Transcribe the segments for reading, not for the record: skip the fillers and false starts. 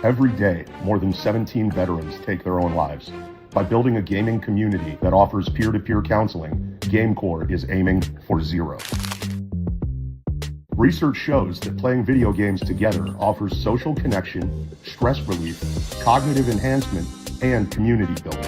Every day, more than 17 veterans take their own lives. By building a gaming community that offers peer-to-peer counseling, GameCore is aiming for zero. Research shows that playing video games together offers social connection, stress relief, cognitive enhancement, and community building.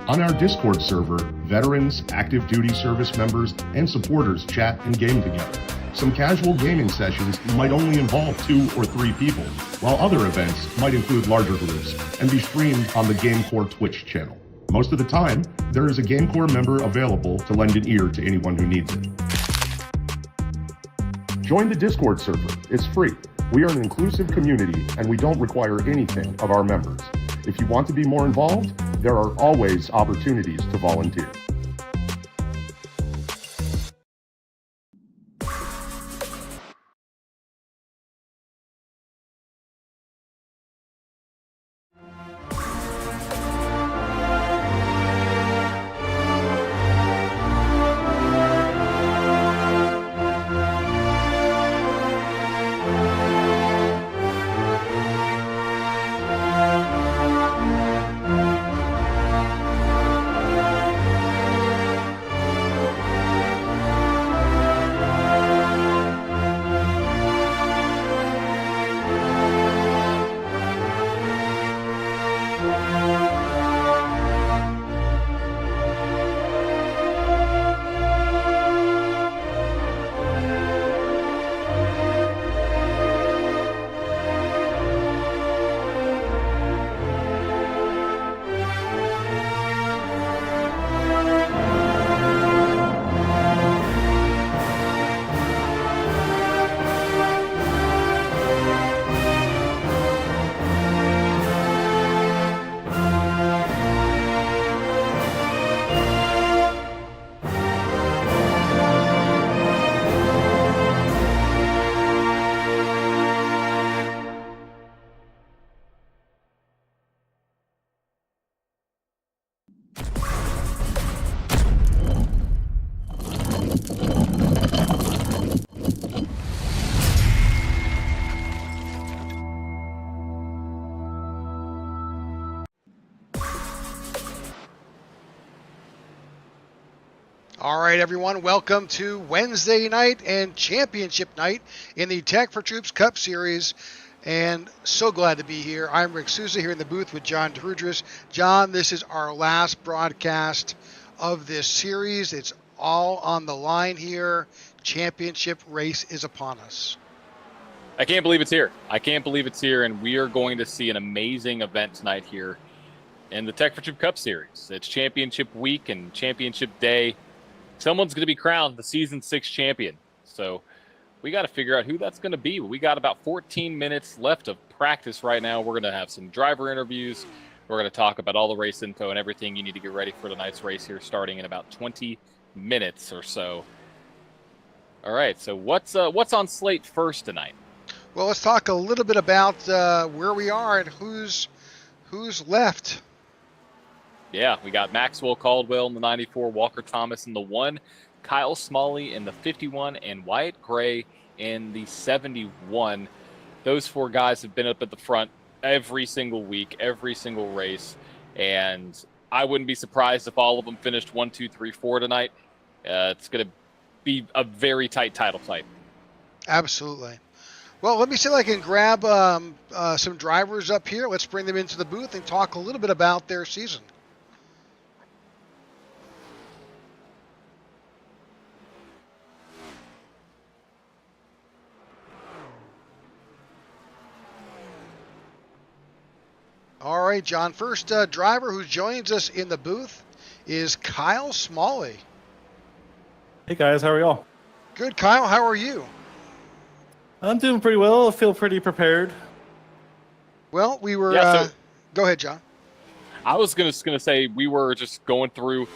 On our Discord server, veterans, active duty service members, and supporters chat and game together. Some casual gaming sessions might only involve 2 or 3 people, while other events might include larger groups and be streamed on the GameCore Twitch channel. Most of the time, there is a GameCore member available to lend an ear to anyone who needs it. Join the Discord server. It's free. We are an inclusive community and we don't require anything of our members. If you want to be more involved, there are always opportunities to volunteer. All right, everyone, welcome to Wednesday night and championship night in the Tech4Troops Cup Series. And so glad to be here. I'm Rick Souza here in the booth with John Trudris. John, this is our last broadcast of this series. It's all on the line here. Championship race is upon us. I can't believe it's here. I can't believe it's here, and we are going to see an amazing event tonight here in the Tech4Troops Cup Series. It's championship week and championship day. Someone's going to be crowned the season 6 champion. So we got to figure out who that's going to be. We got about 14 minutes left of practice right now. We're going to have some driver interviews. We're going to talk about all the race info and everything you need to get ready for tonight's race here starting in about 20 minutes or so. All right, so what's on slate first tonight? Well, let's talk a little bit about where we are and who's left. Yeah, we got Maxwell Caldwell in the 94, Walker Thomas in the 1, Kyle Smalley in the 51, and Wyatt Gray in the 71. Those 4 guys have been up at the front every single week, every single race, and I wouldn't be surprised if all of them finished 1, 2, 3, 4 tonight. It's going to be a very tight title fight. Absolutely. Well, let me see if I can grab some drivers up here. Let's bring them into the booth and talk a little bit about their season. All right, John. First driver who joins us in the booth is Kyle Smalley. Hey guys, how are y'all? Good, Kyle. How are you? I'm doing pretty well. I feel pretty prepared. Well, we were. Go ahead, John. I was just gonna say we were just going through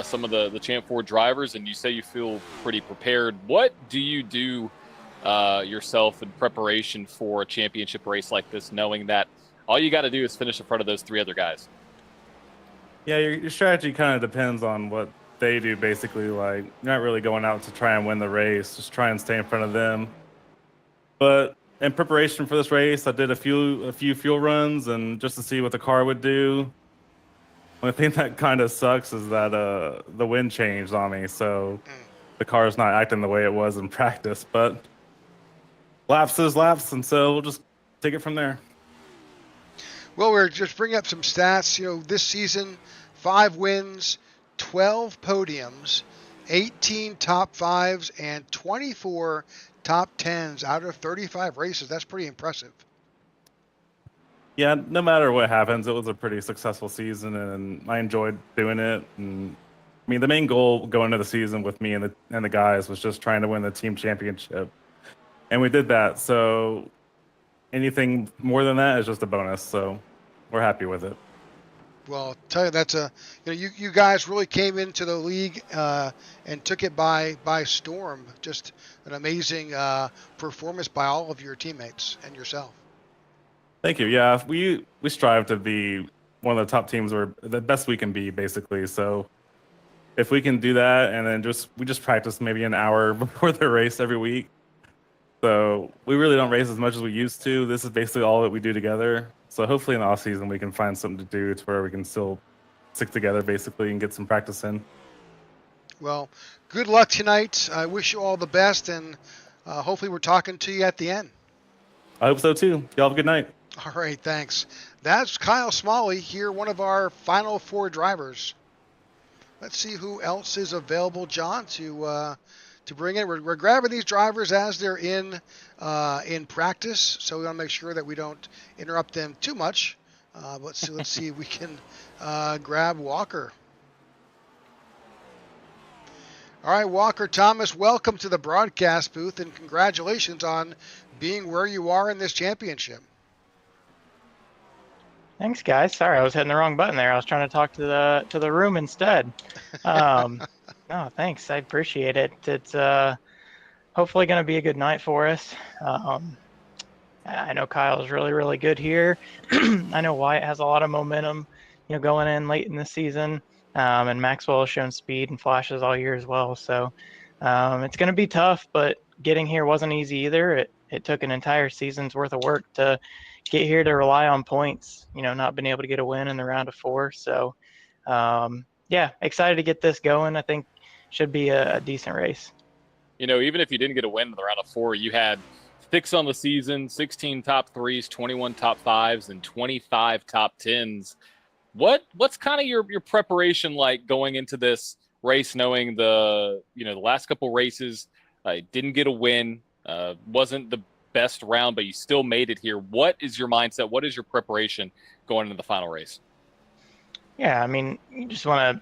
some of the Champ 4 drivers, and you say you feel pretty prepared. What do you do yourself in preparation for a championship race like this, knowing that all you got to do is finish in front of those 3 other guys? Yeah, your strategy kind of depends on what they do, basically. Like, you're not really going out to try and win the race, just try and stay in front of them. But in preparation for this race, I did a few fuel runs and just to see what the car would do. The thing that kind of sucks is that the wind changed on me, so the car is not acting the way it was in practice. But laps is laps, and so we'll just take it from there. Well, we're just bringing up some stats. This season, 5 wins, 12 podiums, 18 top 5s, and 24 top 10s out of 35 races. That's pretty impressive. Yeah, no matter what happens, it was a pretty successful season, and I enjoyed doing it. And I mean, the main goal going into the season with me and the guys was just trying to win the team championship, and we did that. So anything more than that is just a bonus. So we're happy with it. Well, I'll tell you, that's you guys really came into the league and took it by storm. Just an amazing performance by all of your teammates and yourself. Thank you. Yeah, we strive to be one of the top teams, or the best we can be, basically. So if we can do that, and then we just practice maybe an hour before the race every week. So we really don't race as much as we used to. This is basically all that we do together. So hopefully in the off season we can find something to do to where we can still stick together, basically, and get some practice in. Well, good luck tonight. I wish you all the best, and hopefully we're talking to you at the end. I hope so too. Y'all have a good night. All right, thanks. That's Kyle Smalley here, one of our final 4 drivers. Let's see who else is available, John, to bring in. We're grabbing these drivers as they're in practice, so we want to make sure that we don't interrupt them too much. Let's see if we can grab Walker. All right, Walker Thomas, welcome to the broadcast booth, and congratulations on being where you are in this championship. Thanks, guys. Sorry, I was hitting the wrong button there. I was trying to talk to the room instead. No, thanks. I appreciate it. It's hopefully going to be a good night for us. I know Kyle's really, really good here. I know Wyatt has a lot of momentum, going in late in the season. And Maxwell has shown speed and flashes all year as well. So it's going to be tough, but getting here wasn't easy either. It took an entire season's worth of work to get here to rely on points, not being able to get a win in the round of 4. So, yeah, excited to get this going. I think should be a decent race. Even if you didn't get a win in the round of 4, you had 6 on the season, 16 top 3s, 21 top 5s, and 25 top 10s. What's kind of your preparation like going into this race, knowing the last couple races didn't get a win, wasn't the best round, but you still made it here. What is your mindset? What is your preparation going into the final race? Yeah, I mean, you just want to,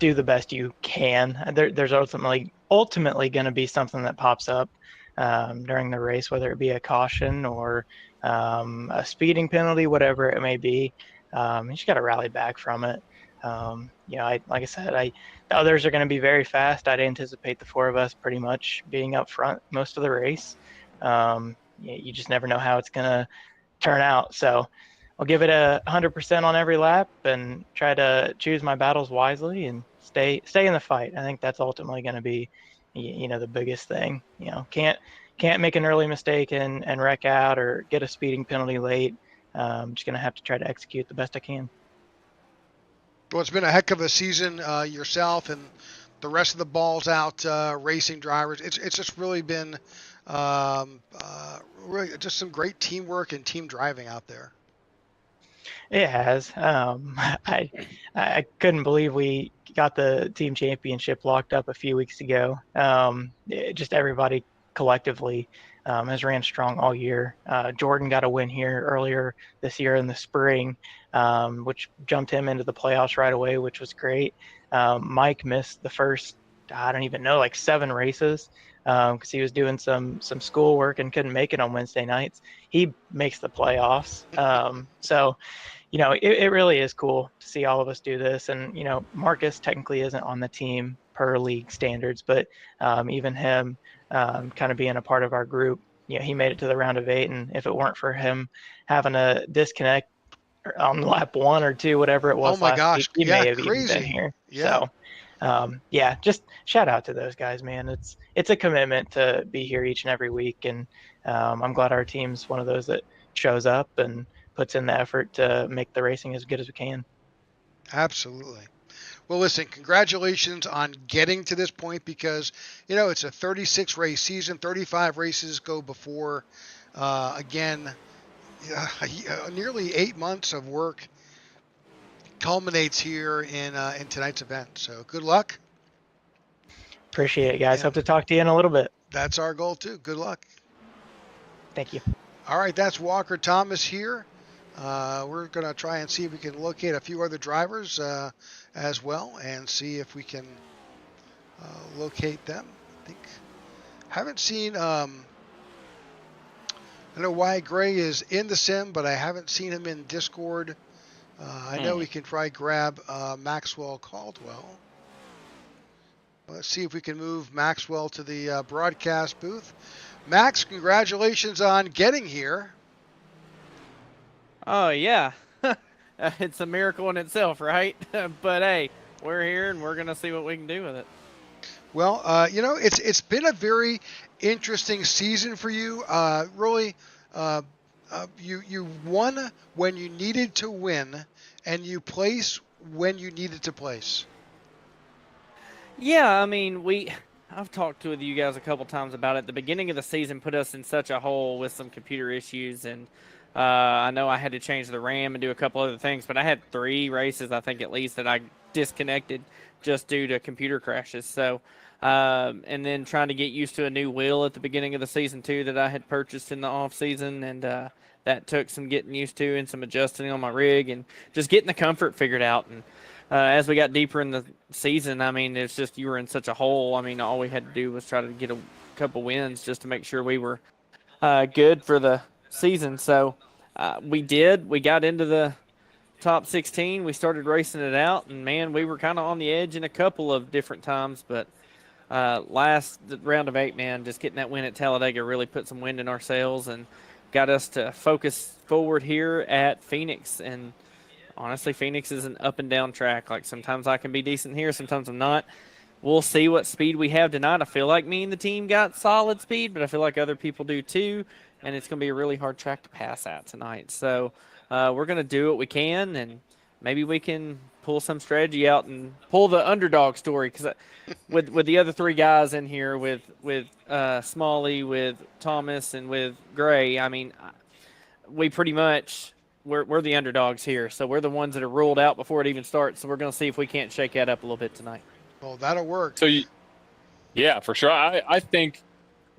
do the best you can. There's ultimately going to be something that pops up during the race, whether it be a caution or a speeding penalty, whatever it may be. You just got to rally back from it. Like I said, the others are going to be very fast. I'd anticipate the 4 of us pretty much being up front most of the race. You just never know how it's going to turn out. So I'll give it 100% on every lap and try to choose my battles wisely and stay in the fight. I think that's ultimately going to be, the biggest thing. Can't make an early mistake and wreck out or get a speeding penalty late. I'm just going to have to try to execute the best I can. Well, it's been a heck of a season yourself and the rest of the balls out racing drivers. It's just really been really just some great teamwork and team driving out there. It has. I couldn't believe we got the team championship locked up a few weeks ago. Just everybody collectively has ran strong all year. Jordan got a win here earlier this year in the spring, which jumped him into the playoffs right away, which was great. Mike missed the first, I don't even know, like 7 races because he was doing some schoolwork and couldn't make it on Wednesday nights. He makes the playoffs. So, it really is cool to see all of us do this. And, Marcus technically isn't on the team per league standards, but even him kind of being a part of our group, he made it to the round of 8. And if it weren't for him having a disconnect on lap 1 or 2, whatever it was, oh my gosh, week, he yeah, may have crazy. even been here. Yeah. yeah, just shout out to those guys, man. It's a commitment to be here each and every week, and I'm glad our team's one of those that shows up and puts in the effort to make the racing as good as we can. Absolutely. Well, listen, congratulations on getting to this point because, it's a 36 race season, 35 races go before, again, nearly 8 months of work culminates here in tonight's event. So good luck. Appreciate it, guys. And hope to talk to you in a little bit. that's our goal too. Good luck. Thank you. All right, that's Walker Thomas here. We're going to try and see if we can locate a few other drivers as well and see if we can locate them. Haven't seen, I know Wyatt Gray is in the sim, but I haven't seen him in Discord. I know we can try grab Maxwell Caldwell. Let's see if we can move Maxwell to the broadcast booth. Max, congratulations on getting here. Oh, yeah. It's a miracle in itself, right? But, hey, we're here, and we're going to see what we can do with it. Well, it's been a very interesting season for you. Really, you won when you needed to win, and you place when you needed to place. Yeah, I mean, I've talked with you guys a couple times about it. The beginning of the season put us in such a hole with some computer issues, and I know I had to change the RAM and do a couple other things, but I had 3 races, I think at least, that I disconnected just due to computer crashes. So, and then trying to get used to a new wheel at the beginning of the season too that I had purchased in the off season, and that took some getting used to and some adjusting on my rig and just getting the comfort figured out. And as we got deeper in the season, I mean, it's just you were in such a hole. I mean, all we had to do was try to get a couple wins just to make sure we were good for the season. So we did. We got into the top 16. We started racing it out, and man, we were kind of on the edge in a couple of different times. But last round of 8, man, just getting that win at Talladega really put some wind in our sails and got us to focus forward here at Phoenix. And honestly, Phoenix is an up and down track. Like, sometimes I can be decent here, sometimes I'm not. We'll see what speed we have tonight. I feel like me and the team got solid speed, but I feel like other people do too. And it's going to be a really hard track to pass at tonight. So we're going to do what we can, and maybe we can pull some strategy out and pull the underdog story. Because with the other 3 guys in here, with Smalley, with Thomas, and with Gray, I mean, we pretty much we're the underdogs here. So we're the ones that are ruled out before it even starts. So we're going to see if we can't shake that up a little bit tonight. Well, that'll work. So, yeah, for sure. I think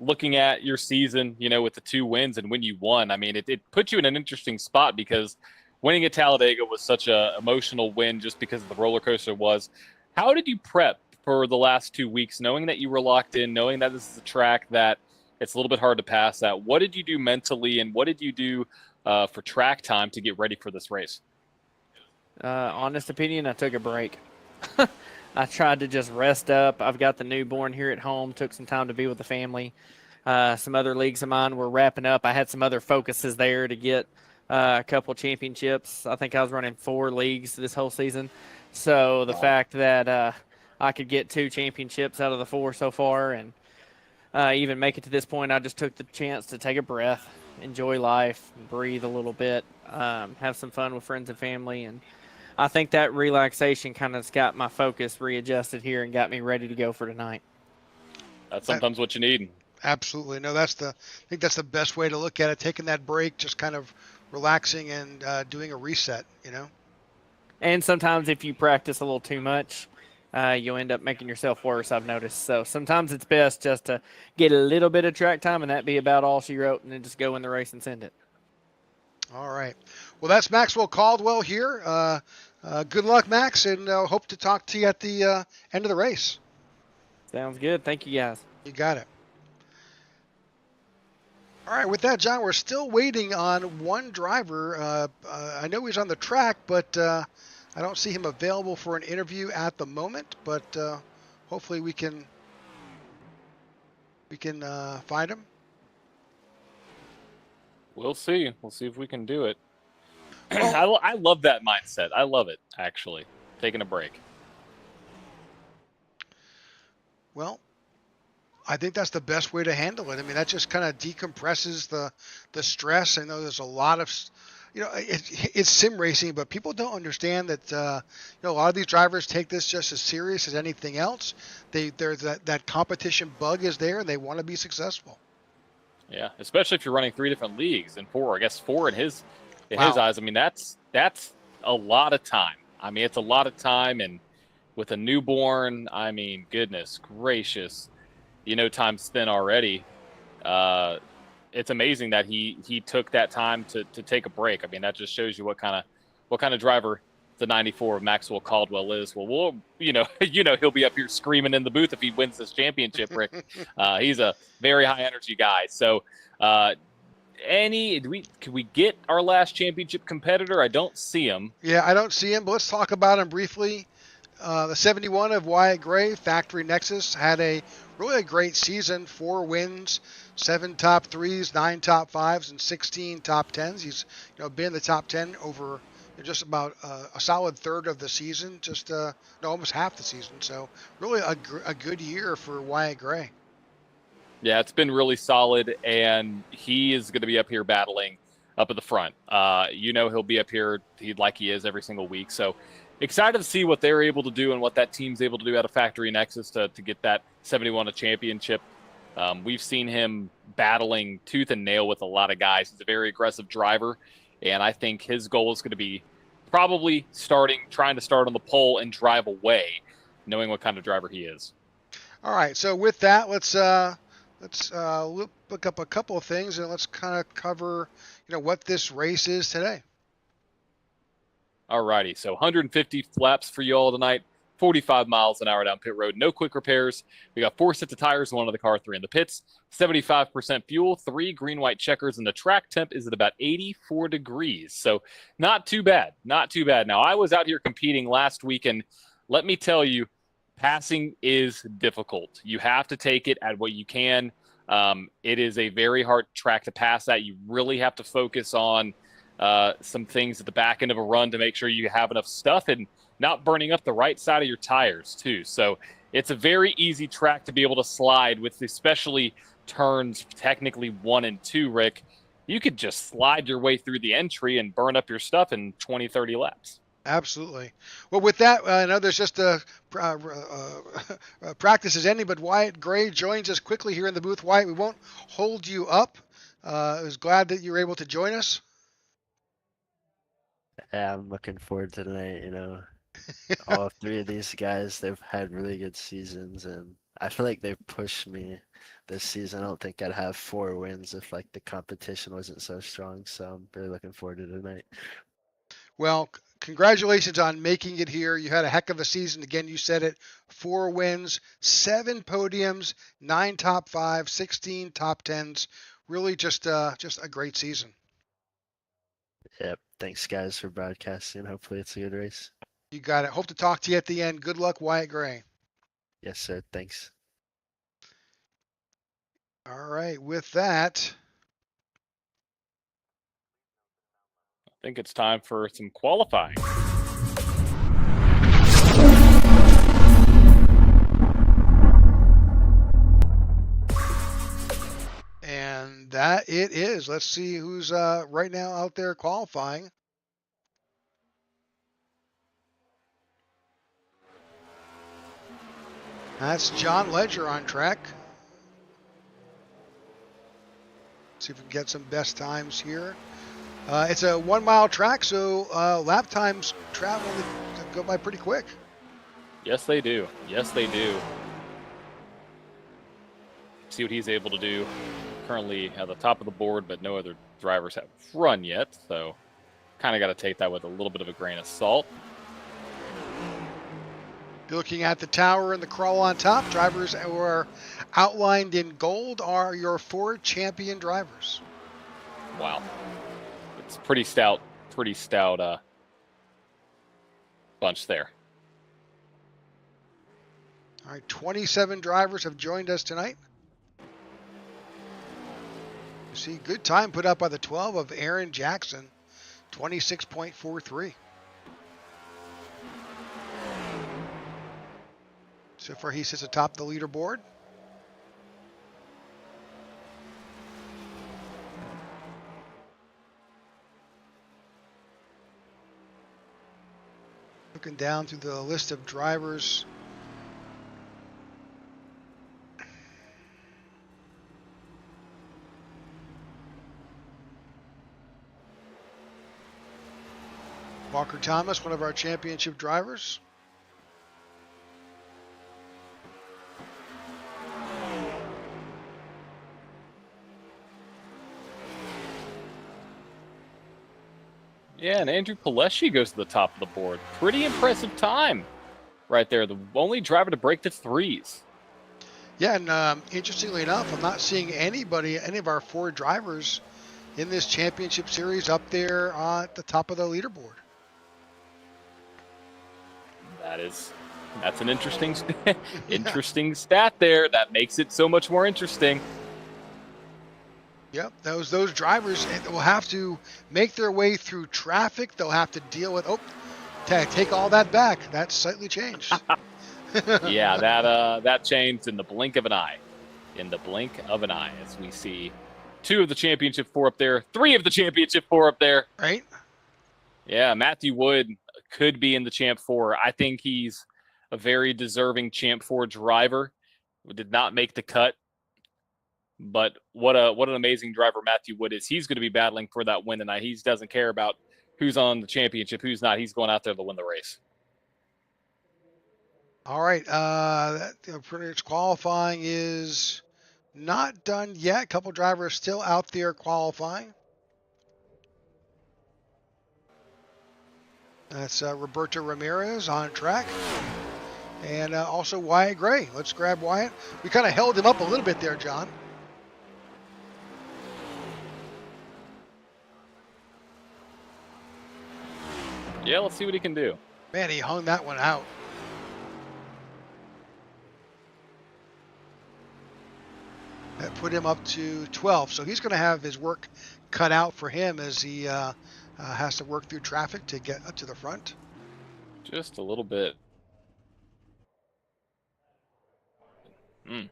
looking at your season, with the 2 wins and when you won, I mean, it put you in an interesting spot because winning at Talladega was such a emotional win just because of the roller coaster it was. How did you prep for the last 2 weeks, knowing that you were locked in, knowing that this is a track that it's a little bit hard to pass at? What did you do mentally, and what did you do for track time to get ready for this race? Honest opinion, I took a break. I tried to just rest up. I've got the newborn here at home, took some time to be with the family. Some other leagues of mine were wrapping up. I had some other focuses there to get a couple championships. I think I was running 4 leagues this whole season. So the fact that I could get 2 championships out of the 4 so far and even make it to this point, I just took the chance to take a breath, enjoy life, breathe a little bit, have some fun with friends and family. And I think that relaxation kind of got my focus readjusted here and got me ready to go for tonight. That's sometimes what you need. Absolutely. No, I think that's the best way to look at it. Taking that break, just kind of relaxing and doing a reset, And sometimes if you practice a little too much, you'll end up making yourself worse, I've noticed. So sometimes it's best just to get a little bit of track time and that be about all she wrote, and then just go in the race and send it. All right. Well, that's Maxwell Caldwell here. Good luck, Max, and hope to talk to you at the end of the race. Sounds good. Thank you, guys. You got it. All right, with that, John, we're still waiting on one driver. I know he's on the track, but I don't see him available for an interview at the moment. But hopefully we can find him. We'll see. We'll see if we can do it. I love that mindset. I love it, actually, taking a break. Well, I think that's the best way to handle it. I mean, that just kind of decompresses the stress. I know there's a lot of, it's sim racing, but people don't understand that, a lot of these drivers take this just as serious as anything else. There's that competition bug is there, and they want to be successful. Yeah, especially if you're running 3 different leagues and 4. I guess 4 in his Wow. eyes. I mean, that's a lot of time. I mean, it's a lot of time, and with a newborn, I mean, goodness gracious, time spent already. It's amazing that he took that time to take a break. I mean, that just shows you what kind of driver the 94 of Maxwell Caldwell is. Well, he'll be up here screaming in the booth if he wins this championship, Rick. He's a very high energy guy. So, can we get our last championship competitor? I don't see him. Yeah, I don't see him, but let's talk about him briefly. The 71 of Wyatt Gray, Factory Nexus, had really a great season. 4 wins, 7 top 3s, 9 top 5s, and 16 top 10s. He's been in the top 10 over just about a solid third of the season, almost half the season. So really a good year for Wyatt Gray. Yeah, it's been really solid, and he is going to be up here battling up at the front. He'll be up here like he is every single week. So excited to see what they're able to do and what that team's able to do out of Factory Nexus to get that 71 a championship. We've seen him battling tooth and nail with a lot of guys. He's a very aggressive driver, and I think his goal is going to be probably trying to start on the pole and drive away, knowing what kind of driver he is. All right, so with that, let's look up a couple of things, and let's kind of cover what this race is today. All righty, so 150 laps for you all tonight, 45 miles an hour down pit road, no quick repairs. We got 4 sets of tires, 1 on the car, 3 in the pits, 75% fuel, 3 green-white checkers, and the track temp is at about 84 degrees. So not too bad, not too bad. Now, I was out here competing last week, and let me tell you, passing is difficult. You have to take it at what you can. It is a very hard track to pass at. You really have to focus on some things at the back end of a run to make sure you have enough stuff and not burning up the right side of your tires too. So it's a very easy track to be able to slide with, especially turns technically 1 and 2, Rick. You could just slide your way through the entry and burn up your stuff in 20, 30 laps. Absolutely. Well, with that, I know there's just practice is ending, but Wyatt Gray joins us quickly here in the booth. Wyatt, we won't hold you up. I was glad that you were able to join us. Yeah, I'm looking forward to tonight. All 3 of these guys, they've had really good seasons, and I feel like they've pushed me this season. I don't think I'd have 4 wins if the competition wasn't so strong, so I'm really looking forward to tonight. Well, congratulations on making it here. You had a heck of a season. Again, you said it, 4 wins, 7 podiums, 9 top 5, 16 top 10s. Really just a great season. Yep. Thanks, guys, for broadcasting. Hopefully it's a good race. You got it. Hope to talk to you at the end. Good luck, Wyatt Gray. Yes, sir. Thanks. All right. With that, I think it's time for some qualifying. and that it is. Let's see who's right now out there qualifying. That's John Ledger on track. See if we can get some best times here. It's a 1 mile track, so lap times go by pretty quick. Yes, they do. Yes, they do. See what he's able to do. Currently at the top of the board, but no other drivers have run yet, so kind of got to take that with a little bit of a grain of salt. You're looking at the tower and the crawl on top. Drivers who are outlined in gold are your 4 champion drivers. Wow. It's pretty stout bunch there. All right, 27 drivers have joined us tonight. You see good time put up by the 12 of Aaron Jackson, 26.43. So far, he sits atop the leaderboard. Looking down through the list of drivers. Walker Thomas, one of our championship drivers. Yeah, and Andrew Pileshi goes to the top of the board. Pretty impressive time right there. The only driver to break the threes. Yeah, and interestingly enough, I'm not seeing any of our 4 drivers in this championship series up there at the top of the leaderboard. That's an interesting interesting stat there. That makes it so much more interesting. Yep, those drivers will have to make their way through traffic. They'll have to deal with. Oh, take all that back. That's slightly changed. Yeah, that changed in the blink of an eye. In the blink of an eye, as we see 2 of the championship 4 up there, 3 of the championship 4 up there. Right. Yeah, Matthew Wood could be in the Champ 4. I think he's a very deserving Champ 4 driver. We did not make the cut, but what an amazing driver Matthew Wood is. He's going to be battling for that win tonight. He doesn't care about who's on the championship, who's not. He's going out there to win the race. All right. Pretty much qualifying is not done yet. A couple drivers still out there qualifying. That's Roberto Ramirez on track. And also Wyatt Gray. Let's grab Wyatt. We kind of held him up a little bit there, John. Yeah, let's see what he can do. Man, he hung that one out. That put him up to 12. So he's going to have his work cut out for him as he has to work through traffic to get up to the front. Just a little bit. All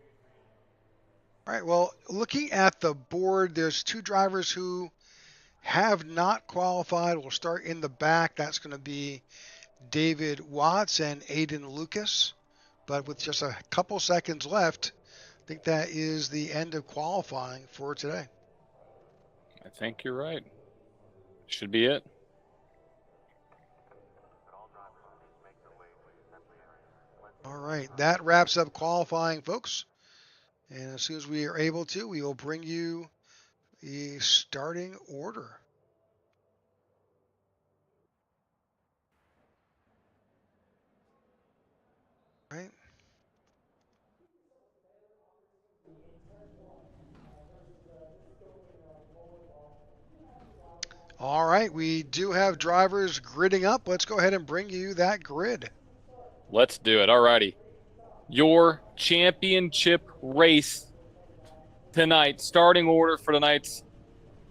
right, well, looking at the board, there's 2 drivers who have not qualified. We'll start in the back. That's going to be David Watts and Aiden Lucas. But with just a couple seconds left, I think that is the end of qualifying for today. I think you're right. Should be it. All right, that wraps up qualifying, folks. And as soon as we are able to, we will bring you the starting order. Right. All right, we do have drivers gridding up. Let's go ahead and bring you that grid. Let's do it. Alrighty. Your championship race tonight. Starting order for tonight's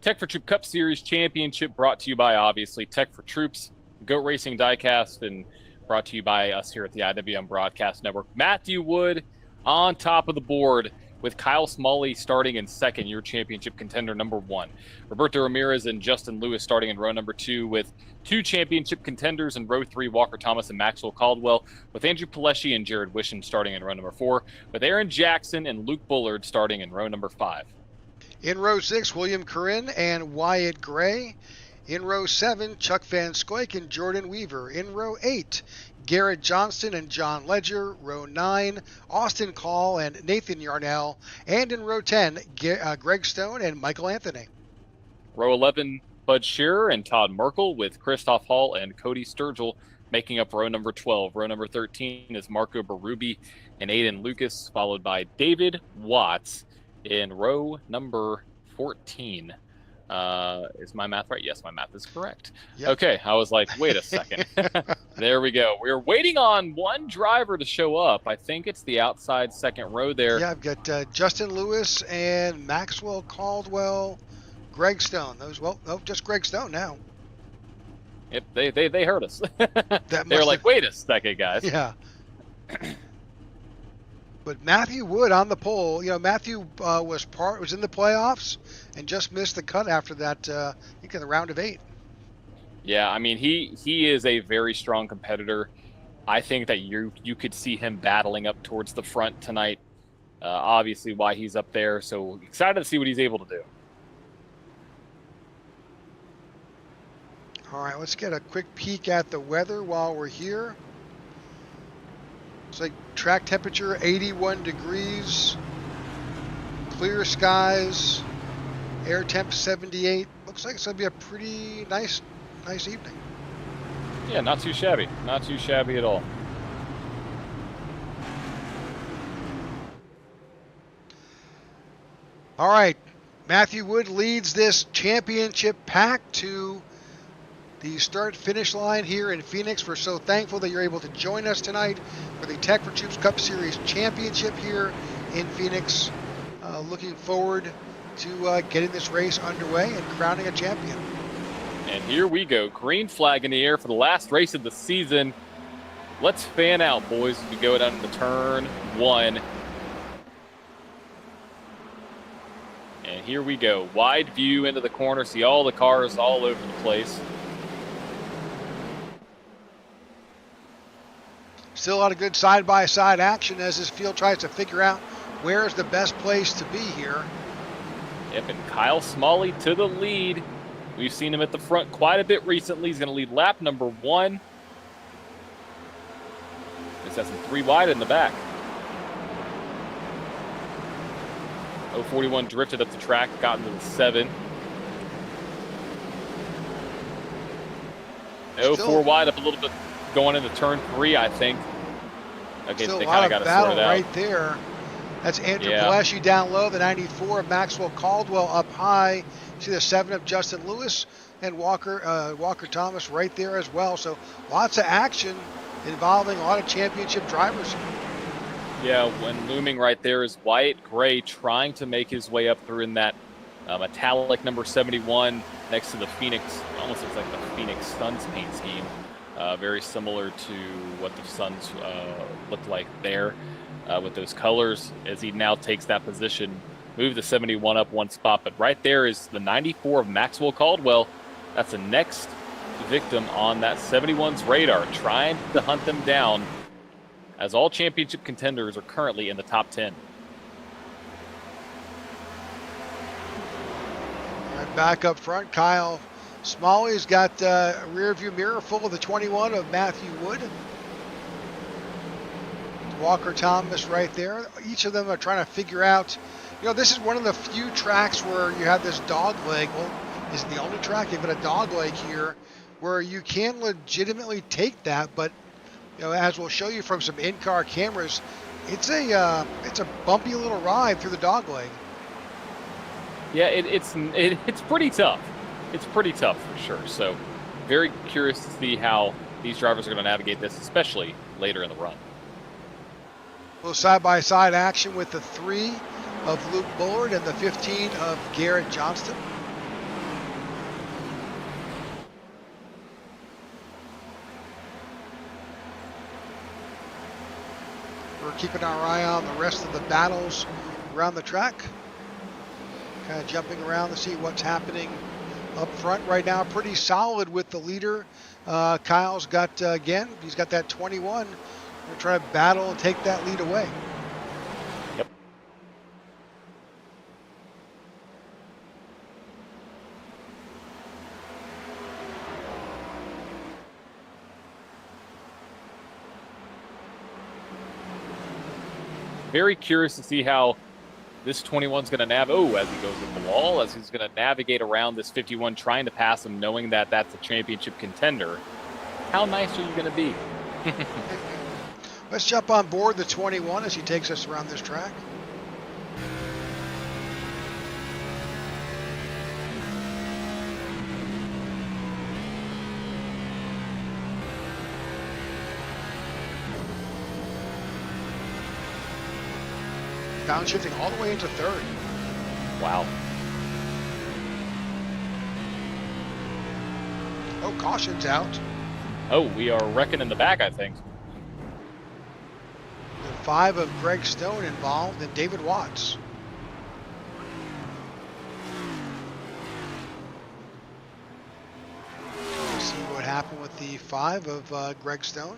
Tech4Troops Cup Series Championship, brought to you by, obviously, Tech4Troops, Goat Racing Diecast, and brought to you by us here at the IWM Broadcast Network. Matthew Wood on top of the board, with Kyle Smalley starting in second, your championship contender number 1. Roberto Ramirez and Justin Lewis starting in row number 2, with 2 championship contenders in row 3, Walker Thomas and Maxwell Caldwell, with Andrew Pileshi and Jared Wishon starting in row number 4, with Aaron Jackson and Luke Bullard starting in row number 5. In row 6, William Corinne and Wyatt Gray. In row 7, Chuck Van Scoik and Jordan Weaver. In row 8, Garrett Johnston and John Ledger. Row 9, Austin Call and Nathan Yarnell. And in row 10, Greg Stone and Michael Anthony. Row 11, Bud Shearer and Todd Merkel, with Christoph Hall and Cody Sturgill making up row number 12. Row number 13 is Marco Berube and Aiden Lucas, followed by David Watts in row number 14. Is my math right? Yes, my math is correct. Yep. Okay, I was like, wait a second. There we go. We're waiting on one driver to show up. I think it's the outside second row there. Yeah, I've got Justin Lewis and Maxwell Caldwell, Greg Stone. Just Greg Stone now. Yep, they heard us. That They were like, wait a second, guys. Yeah. But Matthew Wood on the pole. You know, Matthew was in the playoffs and just missed the cut after that. I think in the round of 8. Yeah, I mean he is a very strong competitor. I think that you could see him battling up towards the front tonight. Obviously, why he's up there. So excited to see what he's able to do. All right, let's get a quick peek at the weather while we're here. It's like track temperature 81 degrees, clear skies, air temp 78. Looks like it's gonna be a pretty nice evening. Yeah, not too shabby. Not too shabby at all. All right, Matthew Wood leads this championship pack to the start-finish line here in Phoenix. We're so thankful that you're able to join us tonight for the Tech4Troops Cup Series Championship here in Phoenix. Looking forward to getting this race underway and crowning a champion. And here we go. Green flag in the air for the last race of the season. Let's fan out, boys, as we go down to turn 1. And here we go. Wide view into the corner. See all the cars all over the place. Still a lot of good side-by-side action as this field tries to figure out where is the best place to be here. Yep, and Kyle Smalley to the lead. We've seen him at the front quite a bit recently. He's going to lead lap number 1. This has some 3 wide in the back. 041 drifted up the track, got into the 7. 04 wide up a little bit going into turn 3, I think. Okay, still they a kind lot of got of to sort battle it out. right there. That's Andrew Palashi down low, the 94 of Maxwell Caldwell up high. See the 7 of Justin Lewis and Walker Thomas right there as well. So lots of action involving a lot of championship drivers. Yeah, when looming right there is Wyatt Gray trying to make his way up through in that metallic number 71 next to the Phoenix. Almost looks like the Phoenix Suns paint scheme. Very similar to what the Suns looked like there with those colors as he now takes that position. Move the 71 up 1 spot, but right there is the 94 of Maxwell Caldwell. That's the next victim on that 71's radar, trying to hunt them down as all championship contenders are currently in the top 10. Right back up front, Kyle Smalley's got a rear view mirror full of the 21 of Matthew Wood. Walker Thomas right there. Each of them are trying to figure out, you know, this is one of the few tracks where you have this dog leg. Well, this is the only track, you've got a dog leg here where you can legitimately take that, but you know, as we'll show you from some in-car cameras, it's a bumpy little ride through the dog leg. Yeah, it's pretty tough. It's pretty tough for sure. So very curious to see how these drivers are going to navigate this, especially later in the run. A little side-by-side action with the 3 of Luke Bullard and the 15 of Garrett Johnston. We're keeping our eye on the rest of the battles around the track. Kind of jumping around to see what's happening up front right now. Pretty solid with the leader. Kyle's got, again, he's got that 21. We're trying to battle and take that lead away. Yep. Very curious to see how this 21's going to as he goes in the wall, as he's going to navigate around this 51, trying to pass him, knowing that that's a championship contender. How nice are you going to be? Let's jump on board the 21 as he takes us around this track. Downshifting all the way into 3rd. Wow. Oh, caution's out. Oh, we are wrecking in the back, I think. 5 of Greg Stone involved and David Watts. See what happened with the 5 of Greg Stone.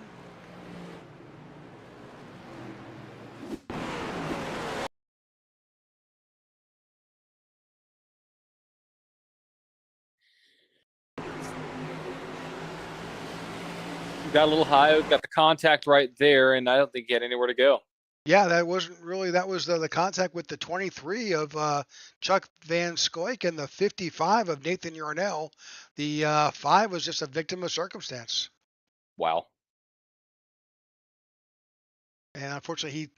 Got a little high, got the contact right there, and I don't think he had anywhere to go. Yeah, that wasn't really, that was the contact with the 23 of Chuck Van Scoik and the 55 of Nathan Yarnell. The 5 was just a victim of circumstance. Wow. And unfortunately,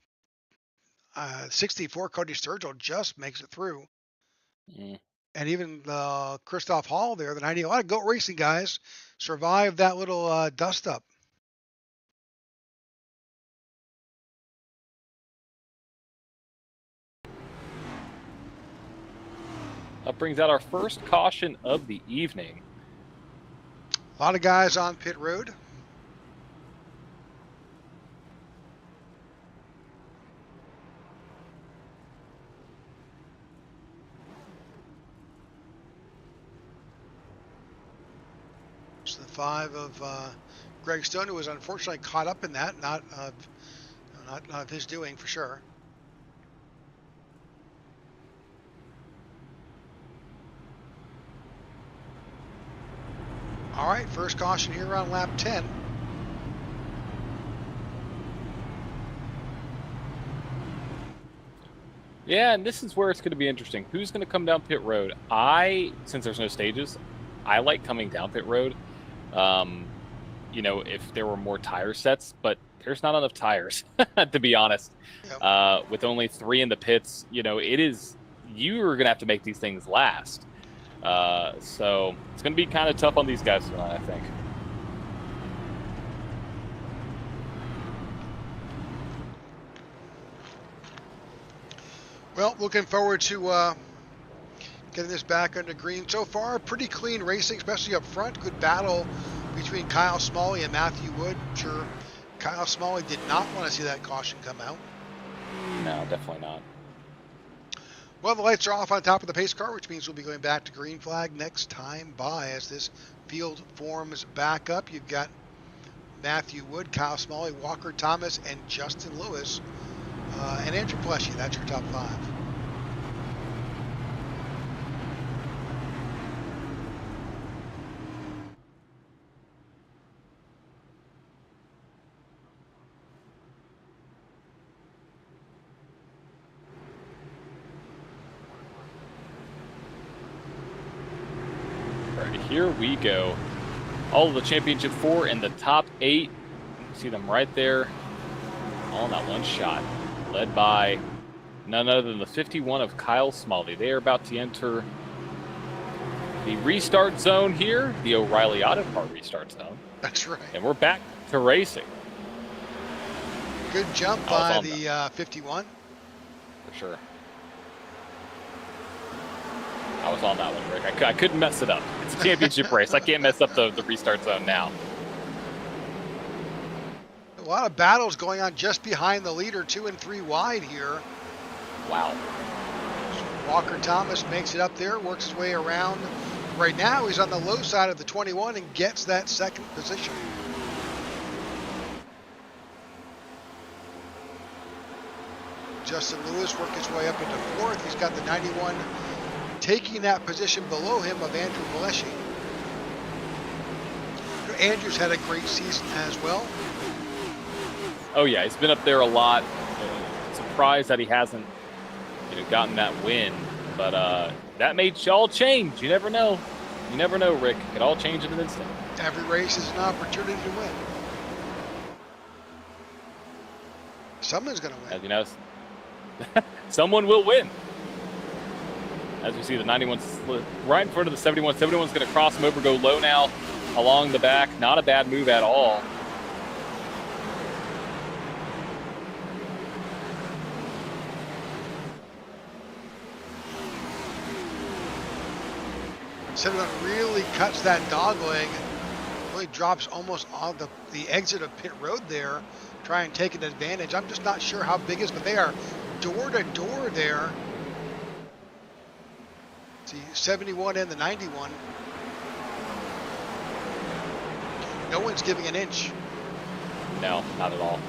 64 Cody Sturgill just makes it through. Mm. And even Christoph Hall there, the 90, a lot of goat racing guys survived that little dust up. That brings out our first caution of the evening. A lot of guys on pit road. It's the 5 of Greg Stone, who was unfortunately caught up in that, not of his doing for sure. All right, first caution here on lap 10. Yeah, and this is where it's going to be interesting. Who's going to come down pit road? Since there's no stages, I like coming down pit road. You know, if there were more tire sets, but there's not enough tires, to be honest. Yep. With only 3 in the pits, you know, you're going to have to make these things last. So it's going to be kind of tough on these guys tonight, I think. Well, looking forward to getting this back under green. So far, pretty clean racing, especially up front. Good battle between Kyle Smalley and Matthew Wood. I'm sure Kyle Smalley did not want to see that caution come out. No, definitely not. Well, the lights are off on top of the pace car, which means we'll be going back to green flag next time by as this field forms back up. You've got Matthew Wood, Kyle Smalley, Walker Thomas, and Justin Lewis, and Andrew Pleshy. That's your top 5. Here we go. All of the championship 4 and the top 8. See them right there. All in that one shot. Led by none other than the 51 of Kyle Smalley. They are about to enter the restart zone here. The O'Reilly Auto Part restart zone. That's right. And we're back to racing. Good jump by the 51. For sure. I was on that one, Rick. I couldn't mess it up. It's a championship race. I can't mess up the restart zone now. A lot of battles going on just behind the leader, 2 and 3 wide here. Wow. Walker Thomas makes it up there, works his way around. Right now, he's on the low side of the 21 and gets that second position. Justin Lewis worked his way up into 4th. He's got the 91 taking that position below him of Andrew Pleshy. Andrew's had a great season as well. Oh yeah, he's been up there a lot. Surprised that he hasn't, gotten that win. But that may all change. You never know. You never know, Rick. It all change in an instant. Every race is an opportunity to win. Someone's going to win. As you know, someone will win. As we see the 91 right in front of the 71. 71's going to cross him over, go low now along the back. Not a bad move at all. Cinnamon really cuts that dog leg. Really drops almost on the exit of pit road there. try and take an advantage. I'm just not sure how big it is, but they are door to door there. See, 71 and the 91. No one's giving an inch. No, not at all.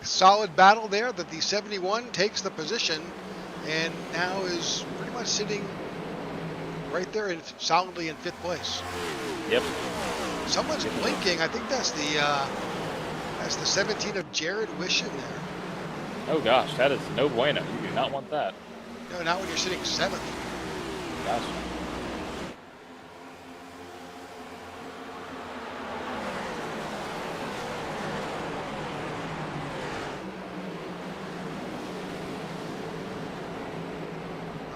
Solid battle there that the 71 takes the position and now is pretty much sitting right there solidly in 5th place. Yep. Someone's blinking. I think that's the 17 of Jared Wishon there. Oh gosh, that is no bueno. You do not want that. No, not when you're sitting 7th. Gosh.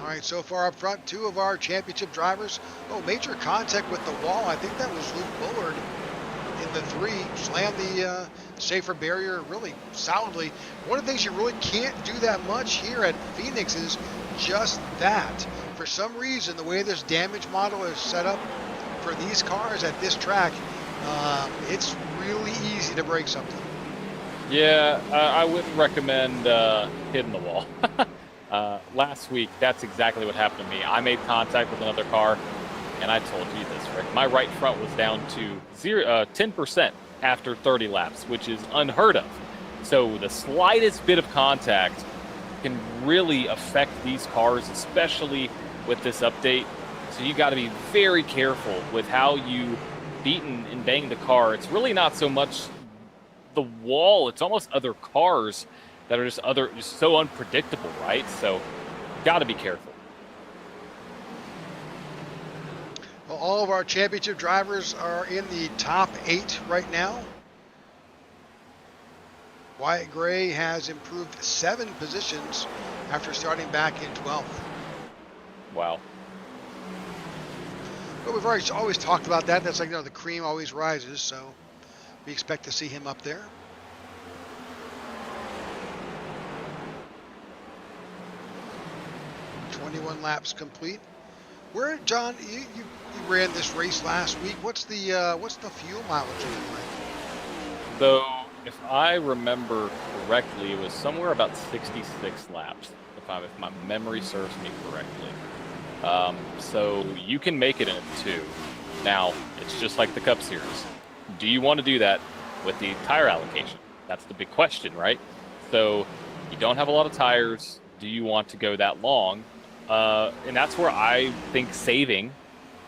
All right, so far up front, 2 of our championship drivers. Oh, major contact with the wall. I think that was Luke Bullard in the 3. Slammed the safer barrier really solidly. One of the things you really can't do that much here at Phoenix is just that. For some reason, the way this damage model is set up for these cars at this track, it's really easy to break something. Yeah, I wouldn't recommend hitting the wall. Last week, that's exactly what happened to me. I made contact with another car, and I told you this, Rick. My right front was down to 10% after 30 laps, which is unheard of. So the slightest bit of contact can really affect these cars, especially with this update. So you got to be very careful with how you beat and bang the car. It's really not so much the wall, it's almost other cars that are just so unpredictable, right? So got to be careful. Well, all of our championship drivers are in the top 8 right now. Wyatt Gray has improved 7 positions after starting back in 12th. Wow. But we've always talked about that. That's like, the cream always rises, so we expect to see him up there. ...21 laps complete. Where, John, you ran this race last week. What's the fuel mileage looking like? So if I remember correctly, it was somewhere about 66 laps, if my memory serves me correctly. So you can make it in 2. Now, it's just like the Cup Series. Do you want to do that with the tire allocation? That's the big question, right? So you don't have a lot of tires. Do you want to go that long? And that's where I think saving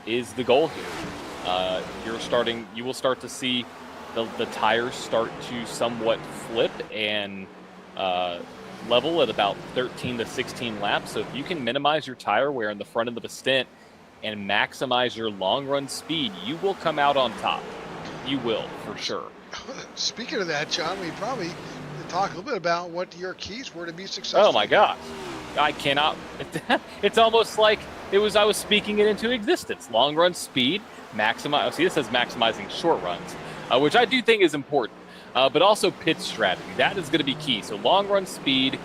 is the goal here. You will start to see the tires start to somewhat flip and level at about 13 to 16 laps. So if you can minimize your tire wear in the front end of a stint and maximize your long run speed, you will come out on top. You will, for sure. Speaking of that, John, we probably talk a little bit about what your keys were to be successful. Oh my gosh. I cannot. It's almost like I was speaking it into existence. Long run speed, maximize. See, this says maximizing short runs, which I do think is important, but also pit strategy. That is going to be key. So long run speed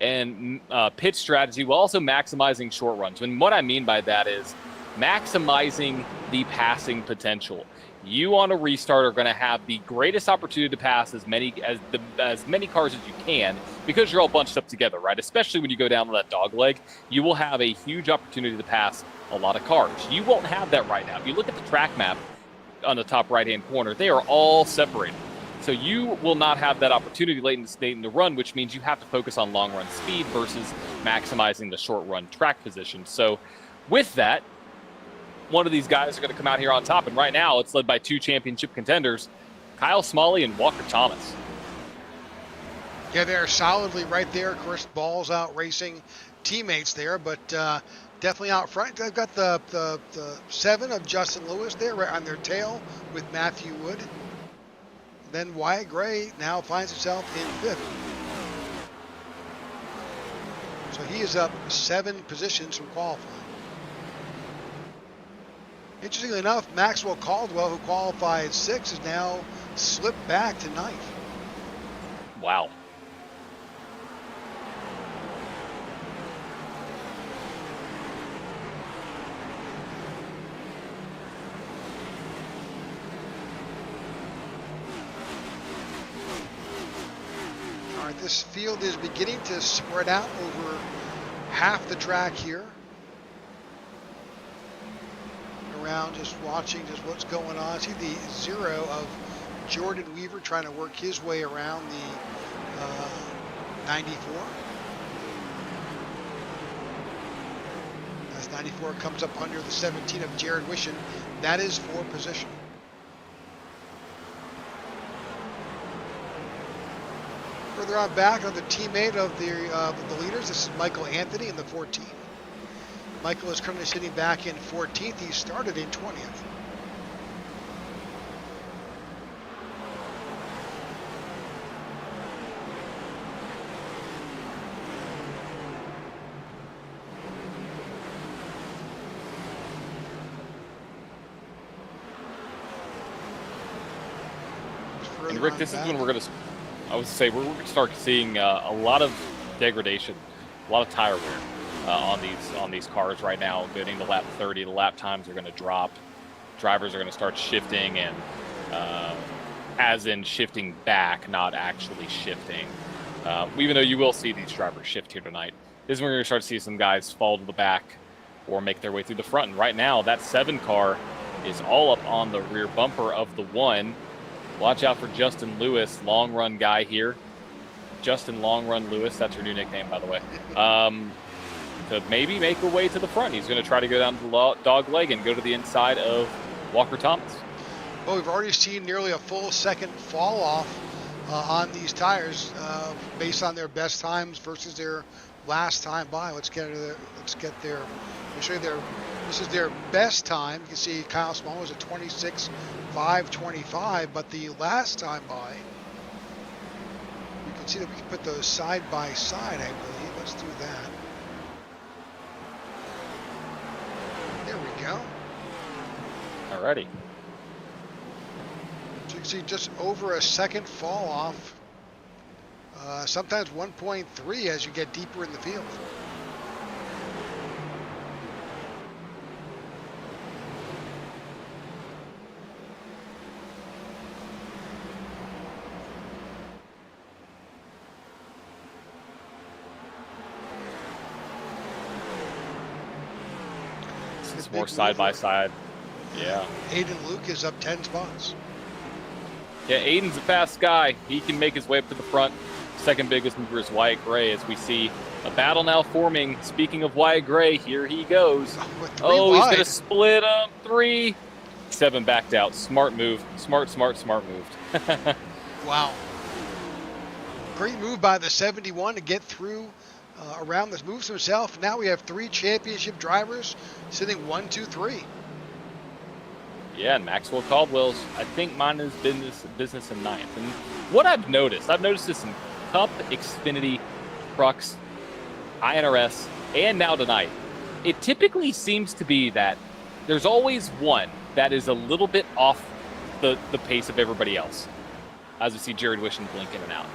and pit strategy while also maximizing short runs. And what I mean by that is maximizing the passing potential. You on a restart are going to have the greatest opportunity to pass as many cars as you can because you're all bunched up together, right? Especially when you go down to that dog leg, you will have a huge opportunity to pass a lot of cars. You won't have that right now. If you look at the track map on the top right-hand corner, they are all separated. So you will not have that opportunity late in the run, which means you have to focus on long run speed versus maximizing the short run track position. So with that, one of these guys are going to come out here on top. And right now, it's led by 2 championship contenders, Kyle Smalley and Walker Thomas. Yeah, they're solidly right there. Of course, balls out racing teammates there, but definitely out front. They've got the 7 of Justin Lewis there right on their tail with Matthew Wood. Then Wyatt Gray now finds himself in 5th. So he is up 7 positions from qualifying. Interestingly enough, Maxwell Caldwell, who qualified 6th, has now slipped back to 9th. Wow. All right, this field is beginning to spread out over half the track here. Around just watching just what's going on. See the 0 of Jordan Weaver trying to work his way around the 94. As 94 comes up under the 17 of Jared Wishon, that is for position. Further on back, on the teammate of the leaders, this is Michael Anthony in the 14. Michael is currently sitting back in 14th. He started in 20th. And Rick, this is when we're going to, I would say, we're going to start seeing a lot of degradation, a lot of tire wear. On these cars right now, getting to lap 30, the lap times are going to drop. Drivers are going to start shifting, and as in shifting back, not actually shifting. Even though you will see these drivers shift here tonight, this is when we're going to start to see some guys fall to the back or make their way through the front. And right now, that 7 car is all up on the rear bumper of the 1. Watch out for Justin Lewis, long run guy here. Justin Long Run Lewis, that's your new nickname, by the way. To maybe make a way to the front. He's going to try to go down to the dog leg and go to the inside of Walker Thomas. Well, we've already seen nearly a full second fall off on these tires based on their best times versus their last time by. Let's get their. I'll show you their. This is their best time. You can see Kyle Small was at 26.525, but the last time by. You can see that we can put those side by side. I believe. Let's do that. There we go. Alrighty. So you can see just over a second fall off. Sometimes 1.3 as you get deeper in the field. It's more side by side. Yeah. Aiden Luke is up 10 spots. Yeah, Aiden's a fast guy. He can make his way up to the front. Second biggest mover is Wyatt Gray, as we see a battle now forming. Speaking of Wyatt Gray, here he goes. Oh, he's going to split up 3. 7 backed out. Smart move. Smart move. Wow. Great move by the 71 to get through around this. Moves himself. Now we have 3 championship drivers sitting 1, 2, 3. Yeah, and Maxwell Caldwell's, I think mine is business in 9th. And what I've noticed this in Cup, Xfinity, Trucks, INRS, and now tonight. It typically seems to be that there's always one that is a little bit off the pace of everybody else, as we see Jared Wishon blink in and out.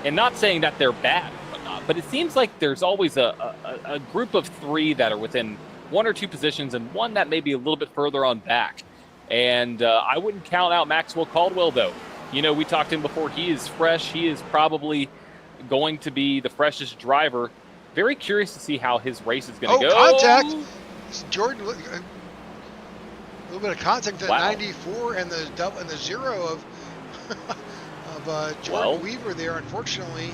And not saying that they're bad or whatnot, but it seems like there's always a group of 3 that are within 1 or 2 positions and one that may be a little bit further on back. And I wouldn't count out Maxwell Caldwell, though. You know, we talked to him before. He is fresh. He is probably going to be the freshest driver. Very curious to see how his race is going to go. Contact. Jordan, a little bit of contact to 94 and the 0 of Jordan Weaver there, unfortunately.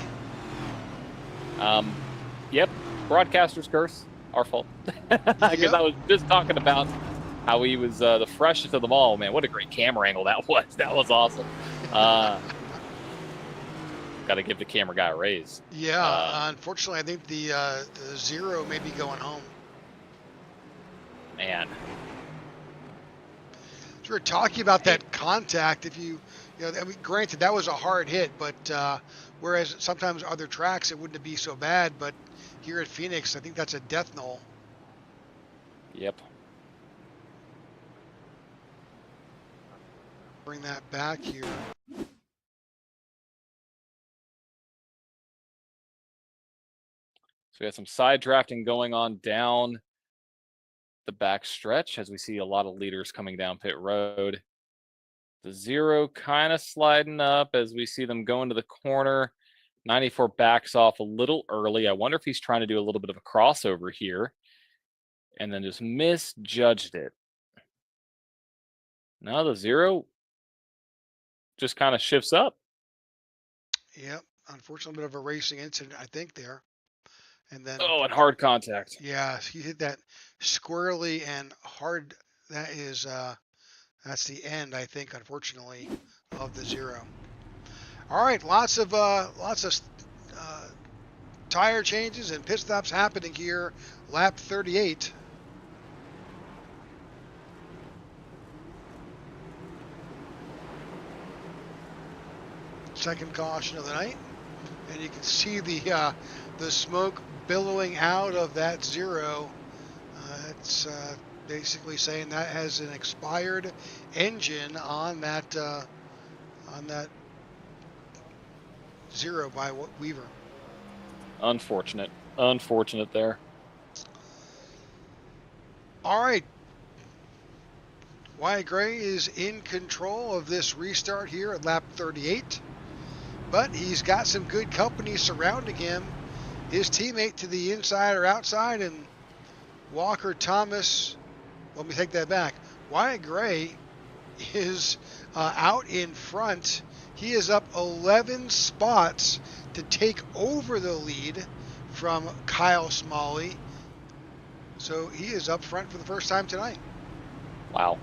Yep. Broadcaster's curse. Our fault. Because I was just talking about how he was the freshest of them all. Man, what a great camera angle that was. That was awesome. Got to give the camera guy a raise. Yeah, unfortunately, I think the 0 may be going home. Man. So we're talking about that contact. If you know, I mean, granted, that was a hard hit, but whereas sometimes other tracks it wouldn't be so bad, but here at Phoenix, I think that's a death knell. Yep. Bring that back here. So we have some side drafting going on down the back stretch as we see a lot of leaders coming down pit road. The 0 kind of sliding up as we see them go into the corner. 94 backs off a little early. I wonder if he's trying to do a little bit of a crossover here and then just misjudged it. Now the 0 just kind of shifts up. Yep. Unfortunately, a bit of a racing incident, I think, there. And then, Oh, and hard contact. yeah, he hit that squarely and hard. That is, that's the end, I think, unfortunately, of the 0. All right, lots of tire changes and pit stops happening here. Lap 38. Second caution of the night, and you can see the smoke billowing out of that 0. It's basically saying that has an expired engine on that 0 by Weaver. Unfortunate there. All right. Wyatt Gray is in control of this restart here at lap 38, but he's got some good company surrounding him. His teammate to the inside or outside, and Walker Thomas, let me take that back. Wyatt Gray is out in front. He is up 11 spots to take over the lead from Kyle Smalley. So he is up front for the first time tonight. Wow.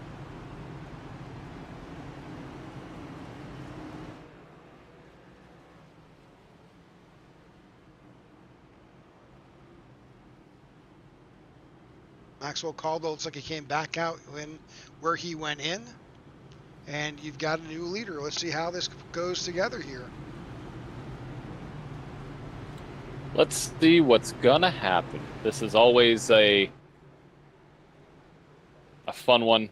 Maxwell Caldwell looks like he came back out where he went in. And you've got a new leader. Let's see how this goes together here. Let's see what's gonna happen. This is always a fun one,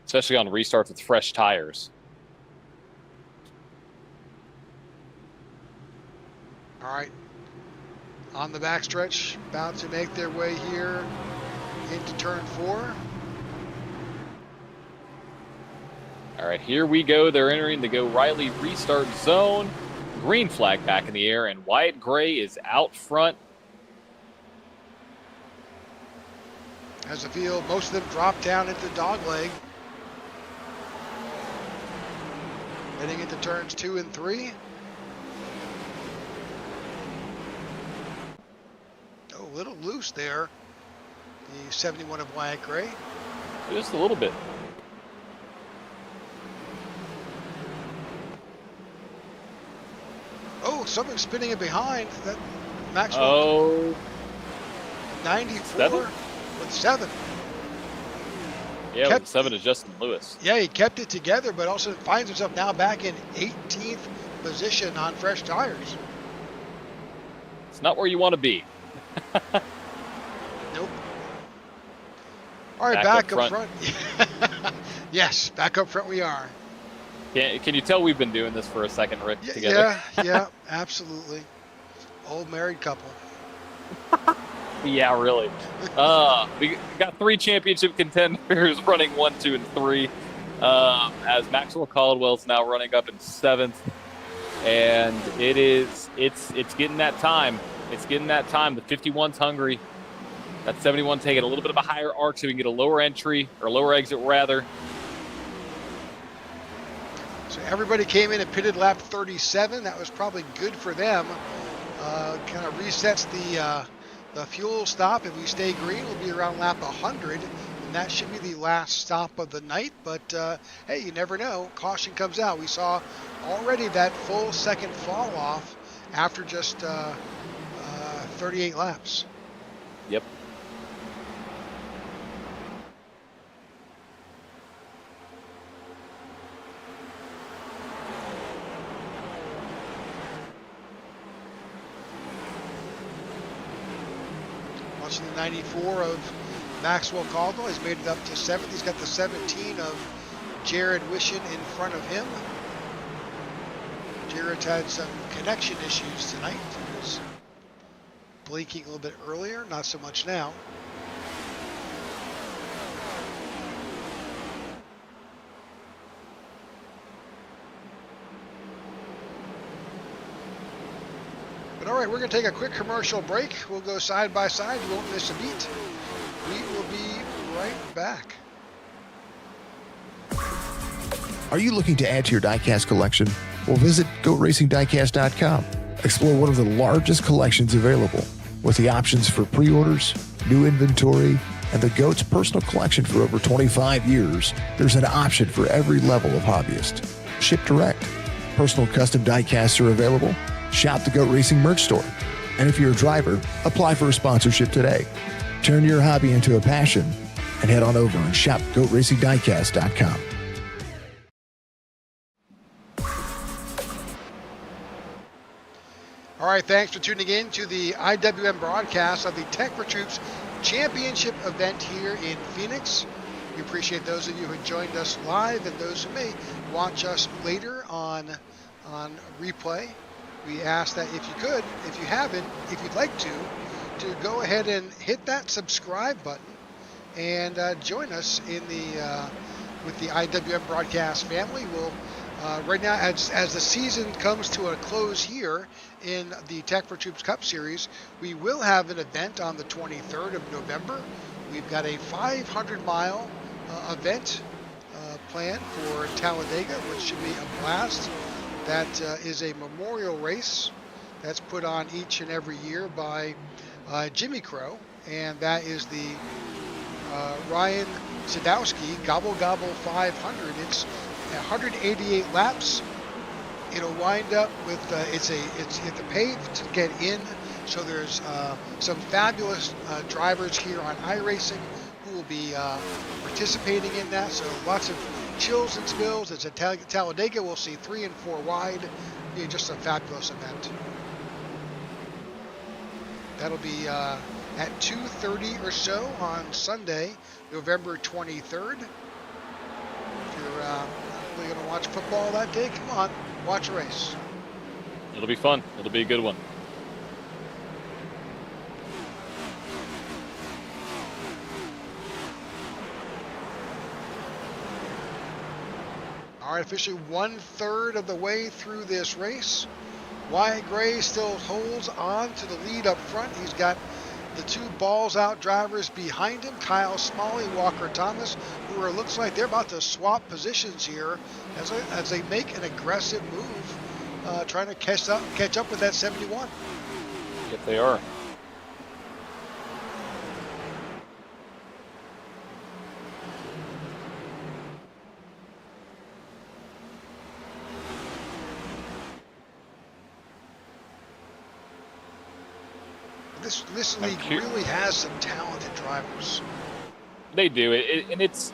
especially on restarts with fresh tires. All right. On the backstretch, about to make their way here into turn 4. All right, here we go. They're entering the Go Riley restart zone. Green flag back in the air, and Wyatt Gray is out front. As the field, most of them drop down into dogleg. Heading into turns 2 and 3. Oh, a little loose there. The 71 of Wyatt Gray. Just a little bit. Oh, something spinning it behind. That Maxwell. Oh. 94 with 7. Yeah, with 7 is Justin Lewis. Yeah, he kept it together, but also finds himself now back in 18th position on fresh tires. It's not where you want to be. Nope. All right, back up front. Yes, back up front we are. Can you tell we've been doing this for a second, Rick, together? Yeah, absolutely. Old married couple. Yeah, really. We got 3 championship contenders running 1, 2, and 3. As Maxwell Caldwell's now running up in 7th, and it's getting that time. It's getting that time. The 51's hungry. That 71 taking a little bit of a higher arc so we can get a lower entry or lower exit rather. So everybody came in and pitted lap 37. That was probably good for them. Kind of resets the fuel stop. If we stay green, we'll be around lap 100, and that should be the last stop of the night. But hey, you never know. Caution comes out. We saw already that full second fall off after just 38 laps. Yep. Watching the 94 of Maxwell Caldwell. He's made it up to 7th. He's got the 17 of Jared Wishon in front of him. Jared's had some connection issues tonight. He was blinking a little bit earlier, not so much now. But all right, we're going to take a quick commercial break. We'll go side by side. You won't miss a beat. We will be right back. Are you looking to add to your diecast collection? Well, visit GoatRacingDiecast.com. Explore one of the largest collections available with the options for pre-orders, new inventory, and the GOAT's personal collection for over 25 years. There's an option for every level of hobbyist. Ship direct. Personal custom diecasts are available. Shop the GOAT Racing merch store. And if you're a driver, apply for a sponsorship today. Turn your hobby into a passion and head on over and shop GoatRacingDiecast.com. All right, thanks for tuning in to the IWM broadcast of the Tech4Troops Championship event here in Phoenix. We appreciate those of you who joined us live and those who may watch us later on replay. We ask that if you could, if you haven't, if you'd like to go ahead and hit that subscribe button and join us in the with the IWM broadcast family. We'll right now, as the season comes to a close here in the Tech4Troops Cup Series, we will have an event on the 23rd of November. We've got a 500-mile event planned for Talladega, which should be a blast. That is a memorial race that's put on each and every year by Jimmy Crow, and that is the Ryan Sadowski Gobble Gobble 500. It's 188 laps. It'll wind up with it's paved to get in, so there's some fabulous drivers here on iRacing who will be participating in that. So lots of chills and spills. It's at Talladega. We'll see 3 and 4 wide. Be just a fabulous event. That'll be at 2:30 or so on Sunday, November 23rd. If you're really going to watch football that day, come on, watch a race. It'll be fun. It'll be a good one. All right, officially 1/3 of the way through this race. Wyatt Gray still holds on to the lead up front. He's got the 2 balls out drivers behind him, Kyle Smalley, Walker Thomas, who looks like they're about to swap positions here as they make an aggressive move, trying to catch up with that 71. Yep, they are. This league really has some talented drivers. They do, and it's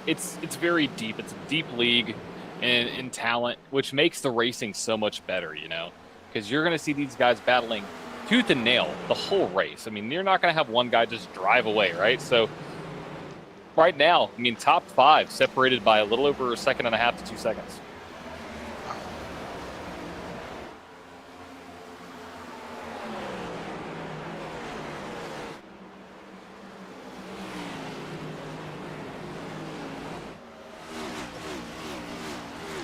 very deep. It's a deep league in talent, which makes the racing so much better, you know, because you're going to see these guys battling tooth and nail the whole race. I mean, you're not going to have one guy just drive away, right? So right now, I mean, top 5 separated by a little over 1.5 seconds to 2 seconds.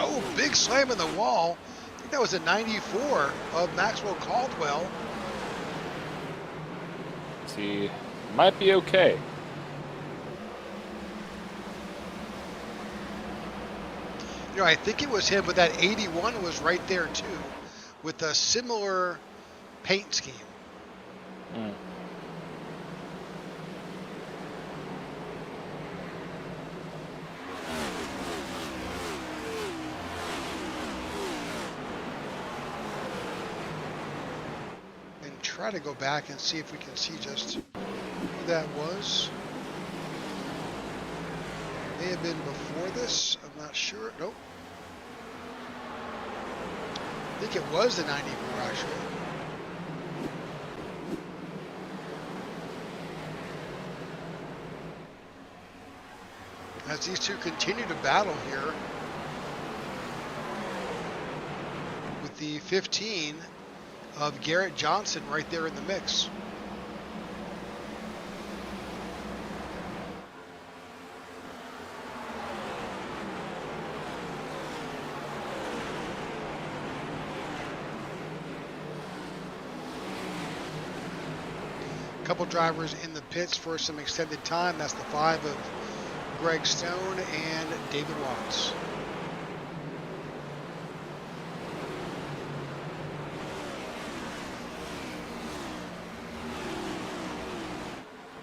Oh, big slam in the wall. I think that was a 94 of Maxwell Caldwell. See, might be okay. You know, I think it was him, but that 81 was right there too, with a similar paint scheme. Mm. Try to go back and see if we can see just who that was. May have been before this. I'm not sure. Nope. I think it was the 94 actually. As these two continue to battle here with the 15 of Garrett Johnson right there in the mix. A couple drivers in the pits for some extended time. That's the 5 of Greg Stone and David Watts.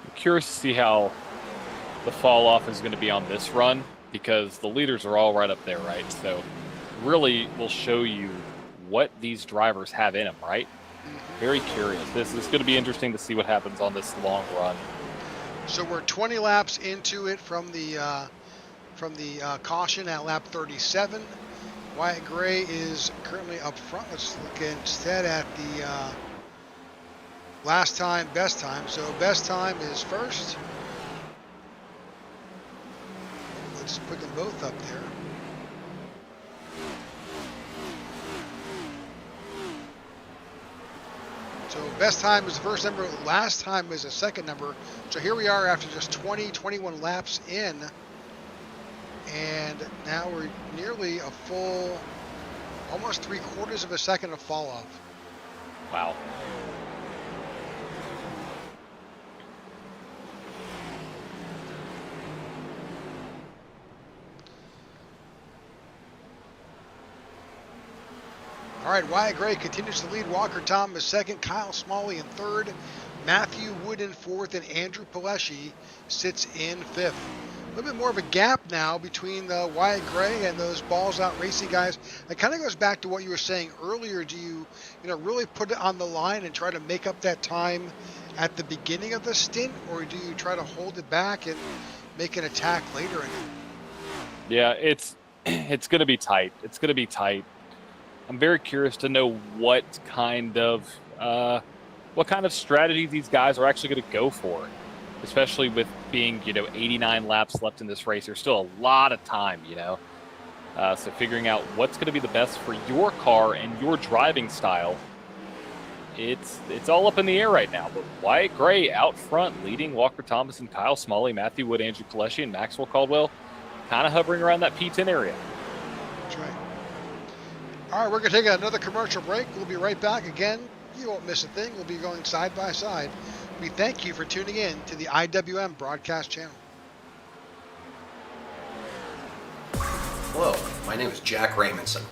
I'm curious to see how the fall off is going to be on this run, because the leaders are all right up there, right? So really will show you what these drivers have in them, right? Very curious. This is going to be interesting to see what happens on this long run. So we're 20 laps into it from the caution at lap 37. Wyatt Gray is currently up front. Let's look instead at the last time, best time. So best time is first. Let's put them both up there. So best time is the first number, last time is the second number. So here we are after just 21 laps in. And now we're nearly a full, almost 3/4 of a second of fall off. Wow. All right, Wyatt Gray continues to lead. Walker Thomas second, Kyle Smalley in third, Matthew Wood in fourth, and Andrew Pileshi sits in fifth. A little bit more of a gap now between Wyatt Gray and those balls out racing guys. It kind of goes back to what you were saying earlier. Do you really put it on the line and try to make up that time at the beginning of the stint, or do you try to hold it back and make an attack later in it? Yeah, it's going to be tight. It's going to be tight. I'm very curious to know what kind of strategy these guys are actually going to go for, especially with being 89 laps left in this race. There's still a lot of time, so figuring out what's going to be the best for your car and your driving style. It's all up in the air right now. But Wyatt Gray out front, leading Walker Thomas and Kyle Smalley, Matthew Wood, Andrew Pileshi, and Maxwell Caldwell, kind of hovering around that P10 area. That's right. All right, we're going to take another commercial break. We'll be right back again. You won't miss a thing. We'll be going side by side. We thank you for tuning in to the IWM broadcast channel. Hello, my name is Jack Raymondson.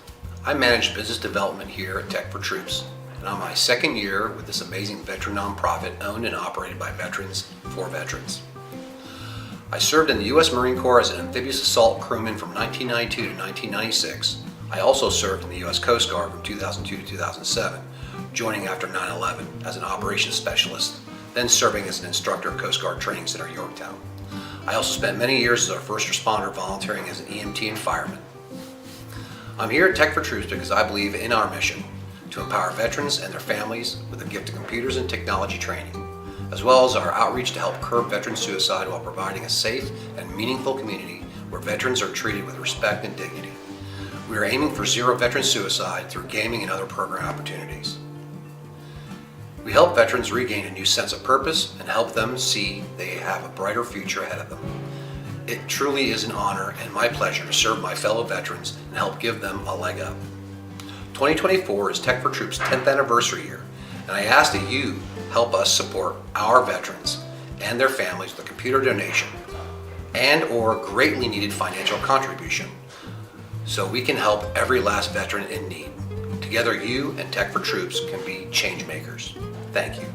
I manage business development here at Tech4Troops, and I'm my second year with this amazing veteran nonprofit owned and operated by veterans for veterans. I served in the U.S. Marine Corps as an amphibious assault crewman from 1992 to 1996. I also served in the U.S. Coast Guard from 2002 to 2007, joining after 9/11 as an operations specialist, then serving as an instructor at Coast Guard Training Center, Yorktown. I also spent many years as a first responder volunteering as an EMT and fireman. I'm here at Tech4Troops because I believe in our mission to empower veterans and their families with the gift of computers and technology training, as well as our outreach to help curb veteran suicide while providing a safe and meaningful community where veterans are treated with respect and dignity. We are aiming for zero veteran suicide through gaming and other program opportunities. We help veterans regain a new sense of purpose and help them see they have a brighter future ahead of them. It truly is an honor and my pleasure to serve my fellow veterans and help give them a leg up. 2024 is Tech4Troops' 10th anniversary year, and I ask that you help us support our veterans and their families with a computer donation and or greatly needed financial contribution, so we can help every last veteran in need. Together, you and Tech4Troops can be change makers. Thank you.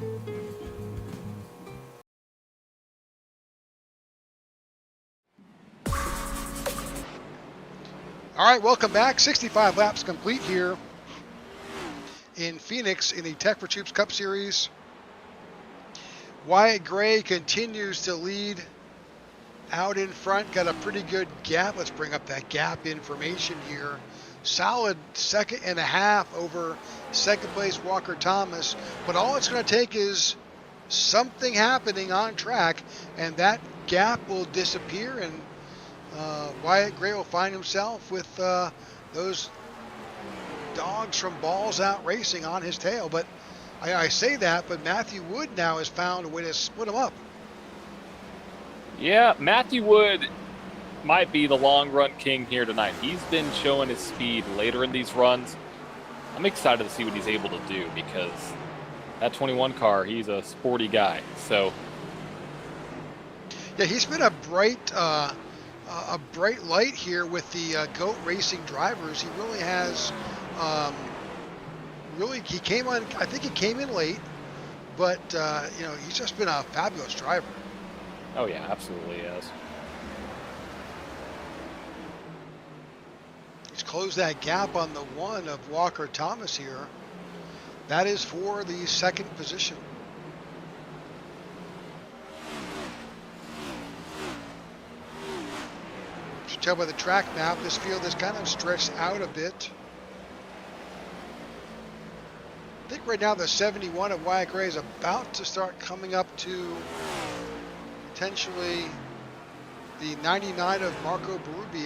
All right, welcome back. 65 laps complete here in Phoenix in the Tech4Troops Cup Series. Wyatt Gray continues to lead out in front, got a pretty good gap. Let's bring up that gap information here. Solid second and a half over second place Walker Thomas, but all it's going to take is something happening on track and that gap will disappear, and Wyatt Gray will find himself with those dogs from Balls Out Racing on his tail. But I say that, but Matthew Wood now has found a way to split them up. Yeah, Matthew Wood might be the long run king here tonight. He's been showing his speed later in these runs. I'm excited to see what he's able to do, because That 21 car, he's a sporty guy. So Yeah, he's been a bright light here with the GOAT Racing drivers. He really has. He came on. I think he came in late, but he's just been a fabulous driver. oh yeah, absolutely yes. He's closed that gap on the one of Walker Thomas here. That is for the second position. You can tell by the track map, this field is kind of stretched out a bit. I think right now the 71 of Wyatt Gray is about to start coming up to potentially the 99 of Marco Berube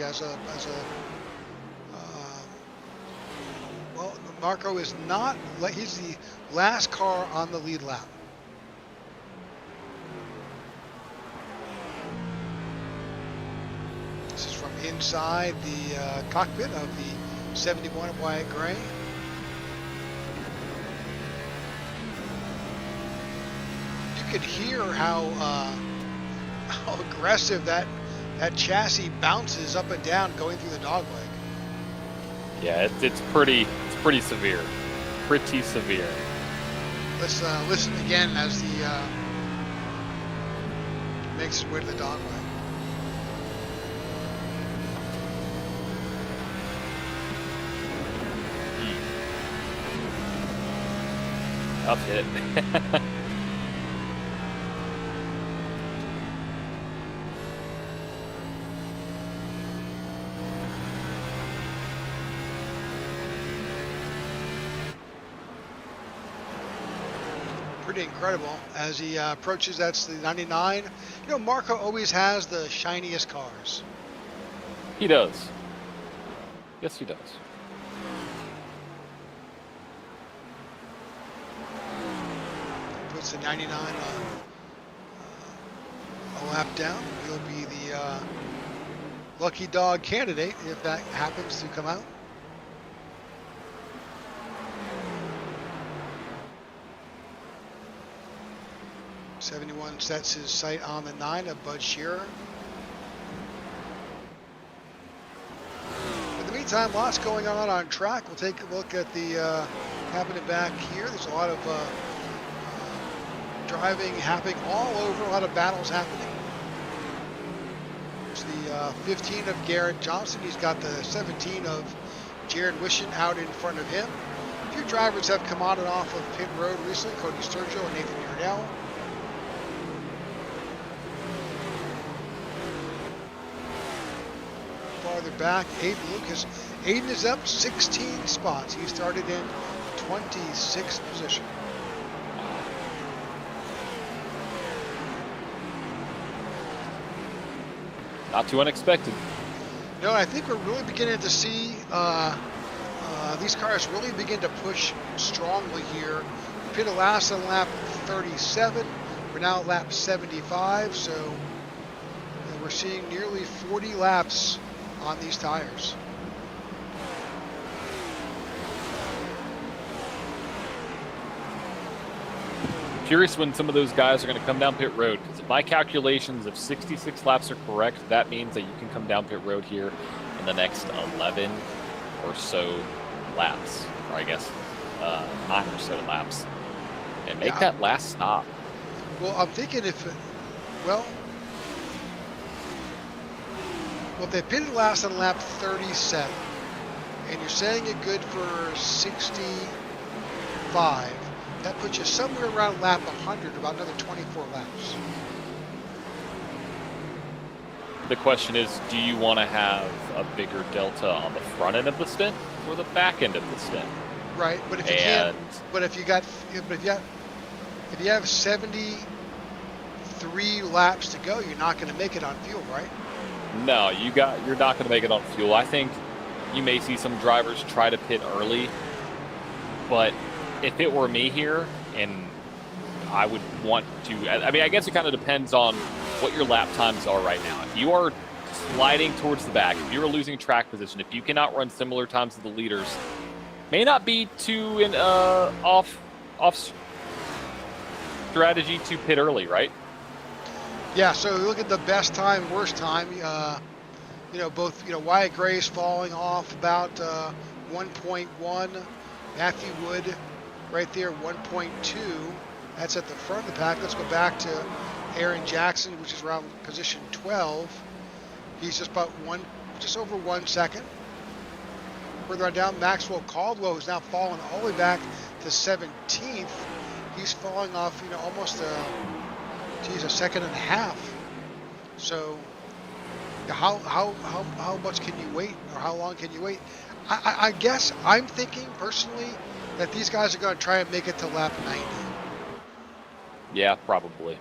well, Marco is not, he's the last car on the lead lap. This is from inside the cockpit of the 71 of Wyatt Gray. You could hear how aggressive that chassis bounces up and down going through the dogleg. Yeah, it's pretty severe. Pretty severe. Let's listen again as the makes its way to the dogleg. Tough hit. Pretty incredible as he approaches. That's the 99. You know, Marco always has the shiniest cars. He does. Yes, he does. Puts the 99 a lap down. He'll be the lucky dog candidate if that happens to come out. '71 sets his sight on the 9 of Bud Shearer. In the meantime, lots going on track. We'll take a look at the happening back here. There's a lot of driving happening all over, a lot of battles happening. There's the 15 of Garrett Johnson. He's got the 17 of Jared Wishon out in front of him. A few drivers have come on and off of pit road recently. Cody Sturgill and Nathan Yardell. Farther back, Aiden Lucas. Aiden is up 16 spots. He started in 26th position. Not too unexpected. No, I think we're really beginning to see these cars really begin to push strongly here. Pitted last on lap 37. We're now at lap 75, so we're seeing nearly 40 laps on these tires. Curious when some of those guys are going to come down pit road, because if my calculations of 66 laps are correct, that means that you can come down pit road here in the next 11 or so laps, or I guess 9 or so laps, and make that last stop. Well, I'm thinking if they pitted last on lap 37, and you're saying it good for 65, that puts you somewhere around lap 100, about another 24 laps. The question is, do you want to have a bigger delta on the front end of the stint or the back end of the stint? Right, but if you can't, if you have 73 laps to go, you're not going to make it on fuel, right? No, you're not going to make it on fuel. I think you may see some drivers try to pit early, but if it were me here, and I would want to, I mean, I guess it kind of depends on what your lap times are right now. If you are sliding towards the back, if you're losing track position, if you cannot run similar times to the leaders, may not be too strategy to pit early, right? Yeah, so look at the best time, worst time. Both, Wyatt Gray's falling off about 1.1. Matthew Wood right there, 1.2. That's at the front of the pack. Let's go back to Aaron Jackson, which is around position 12. He's just over 1 second. Further on down, Maxwell Caldwell, who's now fallen all the way back to 17th. He's falling off, almost a second and a half. So how much can you wait, or how long can you wait? I guess I'm thinking personally that these guys are going to try and make it to lap 90. Yeah, probably.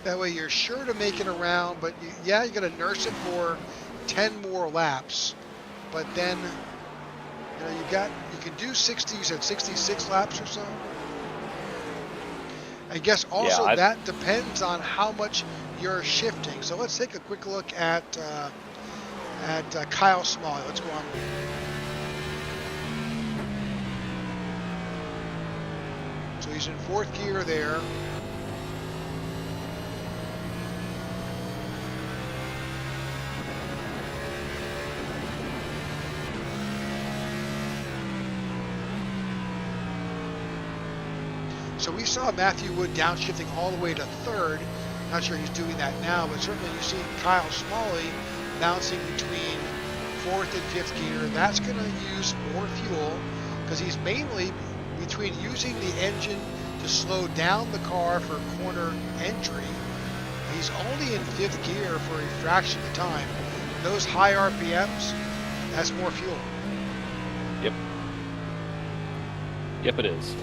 That way you're sure to make it around, but you're going to nurse it for 10 more laps. But then, you can do 60, you said 66 laps or so. I guess also that depends on how much you're shifting. So let's take a quick look at Kyle Smalley. Let's go on. So he's in 4th gear there. So we saw Matthew Wood downshifting all the way to 3rd. Not sure he's doing that now, but certainly you see Kyle Smalley bouncing between 4th and 5th gear. That's going to use more fuel because he's mainly between using the engine to slow down the car for corner entry. He's only in 5th gear for a fraction of the time. Those high RPMs, that's more fuel. Yep. Yep, it is.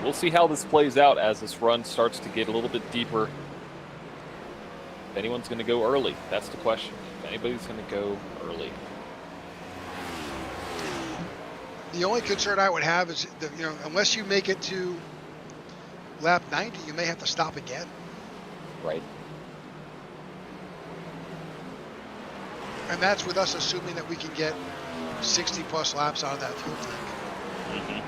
We'll see how this plays out as this run starts to get a little bit deeper. If anyone's going to go early, that's the question. If anybody's going to go early. The only concern I would have is that, unless you make it to lap 90, you may have to stop again. Right. And that's with us assuming that we can get 60 plus laps out of that fuel tank. Mm-hmm.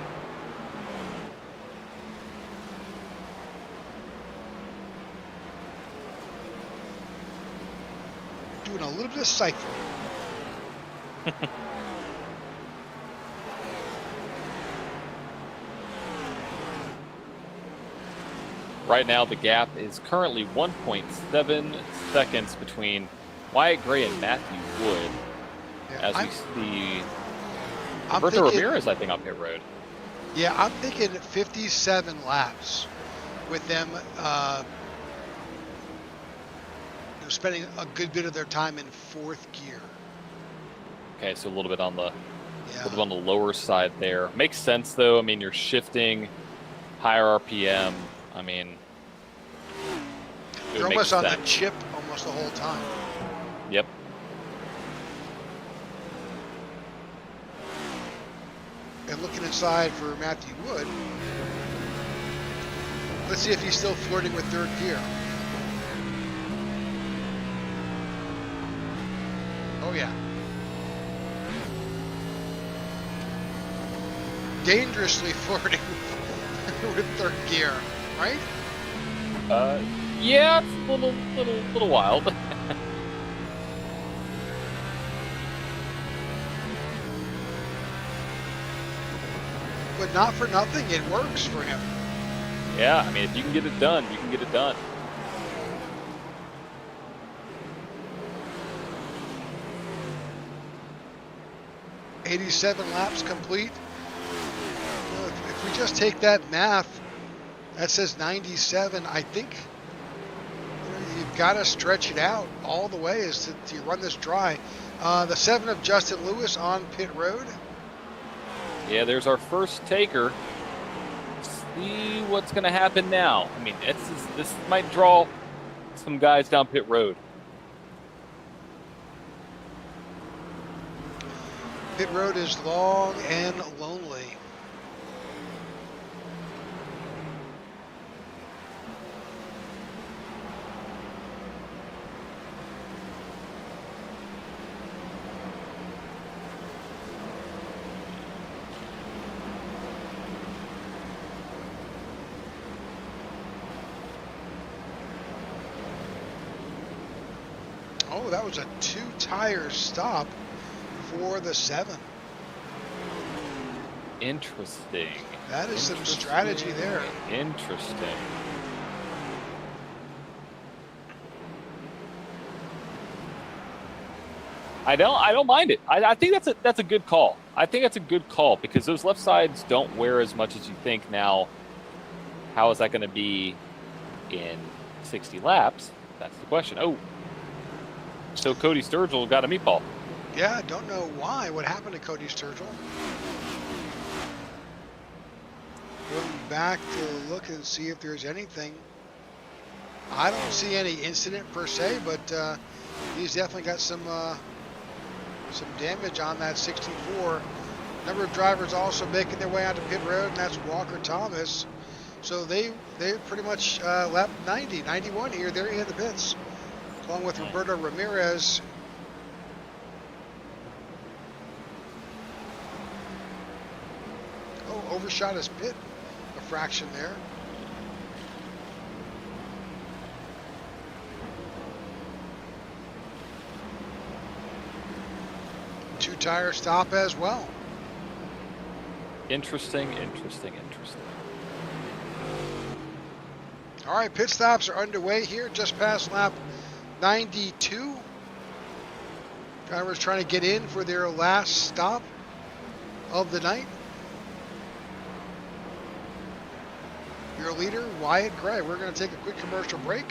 Doing a little bit of ciphering. Right now, the gap is currently 1.7 seconds between Wyatt Gray and Matthew Wood. Yeah, as we see Roberto Ramirez, I think, on pit road. Yeah, I'm thinking 57 laps with them spending a good bit of their time in 4th gear. Okay, so a little bit on the lower side there. Makes sense though. I mean, you're shifting higher RPM. I mean, you're almost on the chip almost the whole time. Yep. And looking inside for Matthew Wood, let's see if he's still flirting with 3rd gear. Oh yeah. Dangerously flirting with 3rd gear, right? Yeah, it's a little wild. But not for nothing, it works for him. Yeah, I mean, if you can get it done, you can get it done. .87 laps complete. If we just take that math, that says 97. I think you've got to stretch it out all the way as to run this dry. The 7 of Justin Lewis on pit road. Yeah, there's our first taker. See what's going to happen now. I mean, this might draw some guys down pit road. Pit road is long and lonely. Oh, that was a 2-tire stop for the 7. Interesting. That is some strategy there. Interesting. I don't mind it. I think that's a good call. I think that's a good call because those left sides don't wear as much as you think now. How is that going to be in 60 laps? That's the question. Oh, so Cody Sturgill got a meatball. Yeah, don't know why. What happened to Cody Sturgill? Going back to look and see if there's anything. I don't see any incident per se, but he's definitely got some damage on that 64. Number of drivers also making their way onto pit road, and that's Walker Thomas. So they pretty much lap 90, 91 here. They're in the pits, along with Roberto Ramirez. Oh, overshot his pit a fraction there. Two-tire stop as well. Interesting. All right, pit stops are underway here, just past lap 92. Drivers trying to get in for their last stop of the night. Your leader, Wyatt Gray. We're going to take a quick commercial break.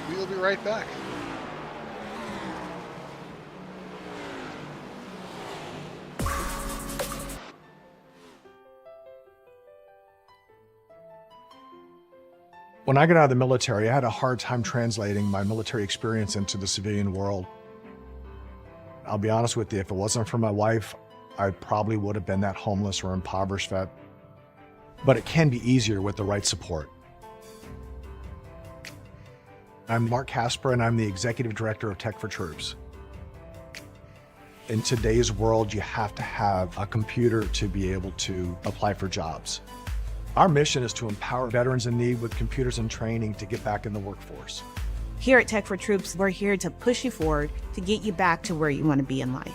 We will be right back. When I got out of the military, I had a hard time translating my military experience into the civilian world. I'll be honest with you, if it wasn't for my wife, I probably would have been that homeless or impoverished vet. But it can be easier with the right support. I'm Mark Casper, and I'm the Executive Director of Tech4Troops. In today's world, you have to have a computer to be able to apply for jobs. Our mission is to empower veterans in need with computers and training to get back in the workforce. Here at Tech4Troops, we're here to push you forward to get you back to where you want to be in life.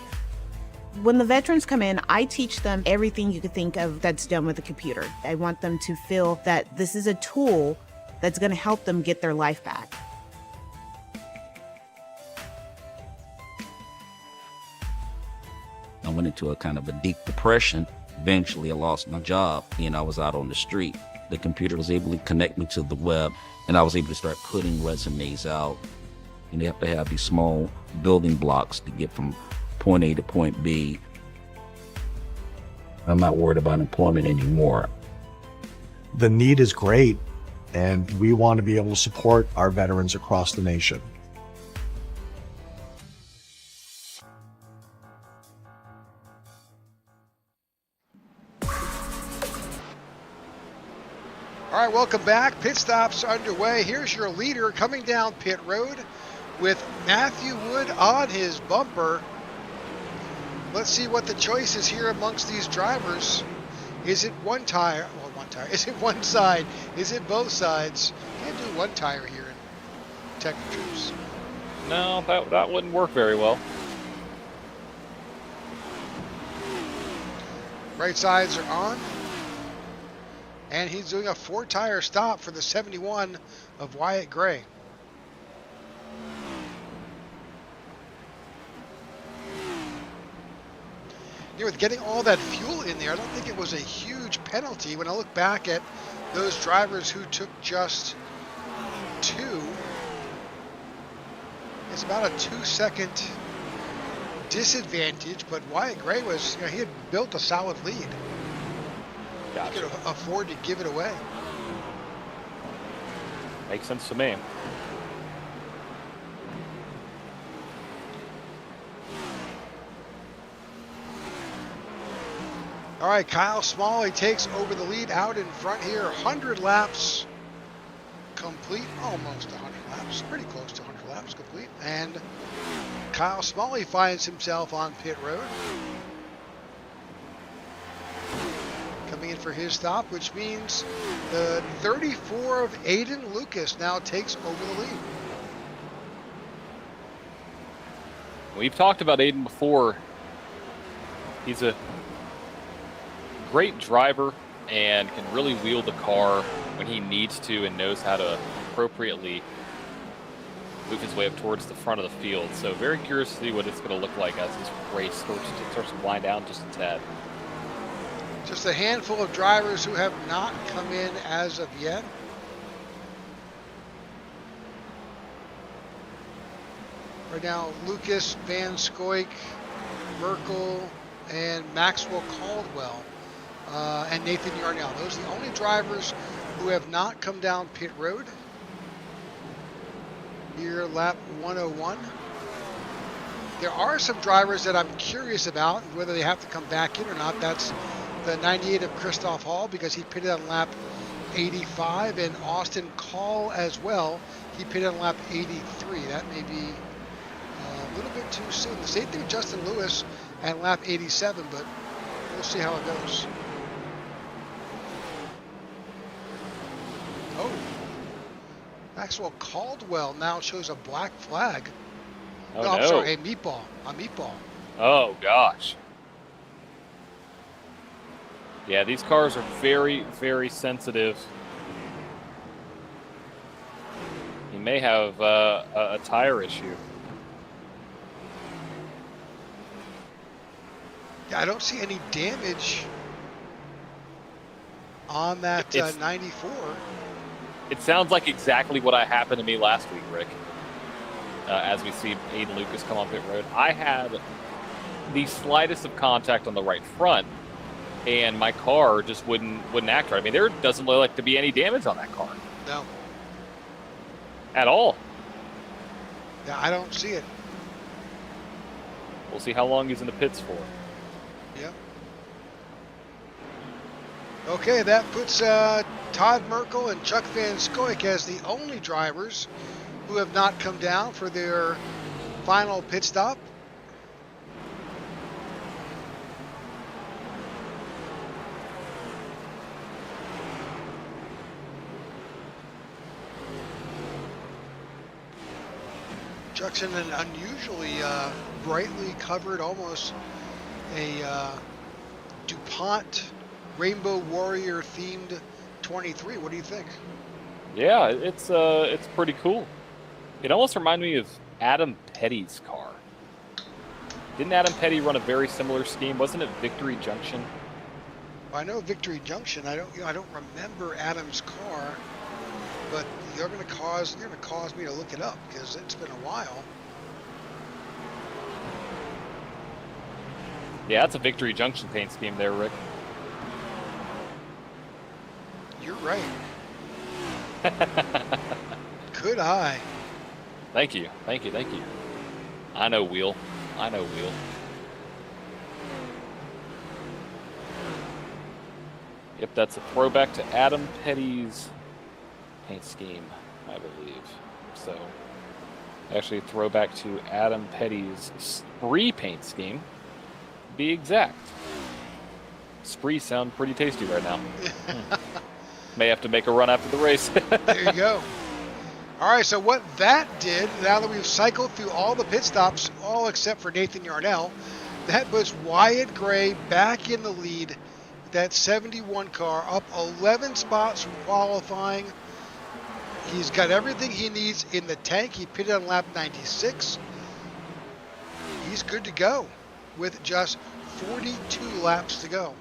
When the veterans come in, I teach them everything you could think of that's done with a computer. I want them to feel that this is a tool that's going to help them get their life back. I went into a kind of a deep depression. Eventually, I lost my job and I was out on the street. The computer was able to connect me to the web, and I was able to start putting resumes out. And you have to have these small building blocks to get from point A to point B. I'm not worried about employment anymore. The need is great, and we want to be able to support our veterans across the nation. All right, welcome back. Pit stops underway. Here's your leader coming down pit road with Matthew Wood on his bumper. Let's see what the choice is here amongst these drivers. Is it one tire? Well, one tire. Is it one side? Is it both sides? Can't do one tire here in Tech4Troops. No, that wouldn't work very well. Right sides are on. And he's doing a 4-tire stop for the 71 of Wyatt Gray. With getting all that fuel in there, I don't think it was a huge penalty. When I look back at those drivers who took just 2, it's about a 2-second disadvantage, but Wyatt Gray was, he had built a solid lead. Gotcha. He could afford to give it away. Makes sense to me. All right, Kyle Smalley takes over the lead out in front here. 100 laps complete, almost 100 laps, pretty close to 100 laps complete. And Kyle Smalley finds himself on pit road. Coming in for his stop, which means the 34 of Aiden Lucas now takes over the lead. We've talked about Aiden before. He's a great driver and can really wheel the car when he needs to and knows how to appropriately move his way up towards the front of the field. So very curious to see what it's going to look like as this race starts to wind down just a tad. Just a handful of drivers who have not come in as of yet. Right now, Lucas, Van Scoik, Merkel, and Maxwell Caldwell, and Nathan Yarnell. Those are the only drivers who have not come down pit road. Here, lap 101. There are some drivers that I'm curious about, whether they have to come back in or not. That's the 98 of Christoph Hall, because he pitted on lap 85, and Austin Call as well. He pitted on lap 83. That may be a little bit too soon. The same thing with Justin Lewis at lap 87, but we'll see how it goes. Oh, Maxwell Caldwell now shows a black flag. Oh, no, I'm no. sorry, a meatball. A meatball. Oh, gosh. Yeah, these cars are very, very sensitive. He may have a tire issue. Yeah, I don't see any damage on that 94. It sounds like exactly what happened to me last week, Rick. As we see Aiden Lucas come on pit road, I had the slightest of contact on the right front, and my car just wouldn't act right. I mean, there doesn't look like to be any damage on that car. No. At all. Yeah, I don't see it. We'll see how long he's in the pits for. Yep. Okay, that puts Todd Merkel and Chuck Van Scoik as the only drivers who have not come down for their final pit stop. Chuck's in an unusually brightly covered, almost a DuPont Rainbow Warrior themed 23. What do you think? Yeah, it's pretty cool. It almost reminded me of Adam Petty's car. Didn't Adam Petty run a very similar scheme? Wasn't it Victory Junction? Well, I know Victory Junction. I don't remember Adam's car, but you're gonna cause me to look it up because it's been a while. Yeah, that's a Victory Junction paint scheme there, Rick. You're right. Could I? Thank you. I know Wheel. Yep, that's a throwback to Adam Petty's paint scheme, I believe. So, actually a throwback to Adam Petty's Spree paint scheme, to be exact. Spree sound pretty tasty right now. May have to make a run after the race. There you go. All right, so what that did, now that we've cycled through all the pit stops, all except for Nathan Yarnell, that puts Wyatt Gray back in the lead with that 71 car, up 11 spots from qualifying. He's got everything he needs in the tank. He pitted on lap 96. He's good to go with just 42 laps to go.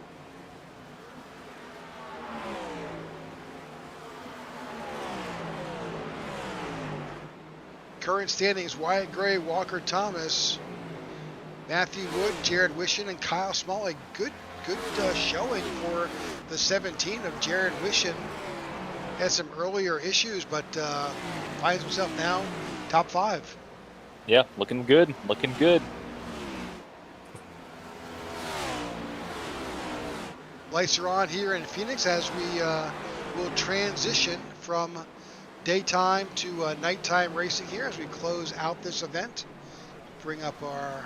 Current standings: Wyatt Gray, Walker Thomas, Matthew Wood, Jared Wishin, and Kyle Smalley. Good showing for the 17 of Jared Wishin. Had some earlier issues, but finds himself now top 5. Yeah, looking good. Lights are on here in Phoenix as we will transition from daytime to nighttime racing here as we close out this event. Bring up our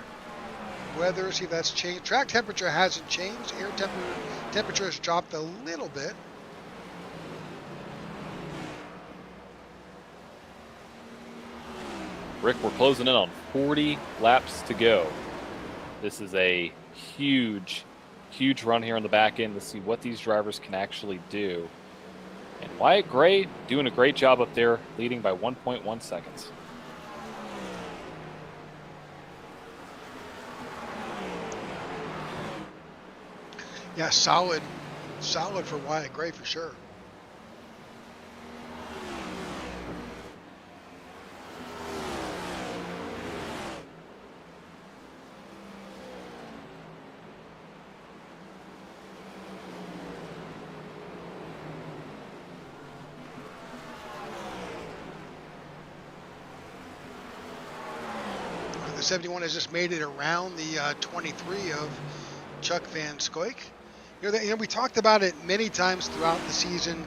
weather, see if that's changed. Track temperature hasn't changed. Air temperature has dropped a little bit. Rick, we're closing in on 40 laps to go. This is a huge run here on the back end to see what these drivers can actually do. And Wyatt Gray doing a great job up there, leading by 1.1 seconds. Yeah, solid for Wyatt Gray for sure. The 71 has just made it around the 23 of Chuck Van Scoik. We talked about it many times throughout the season.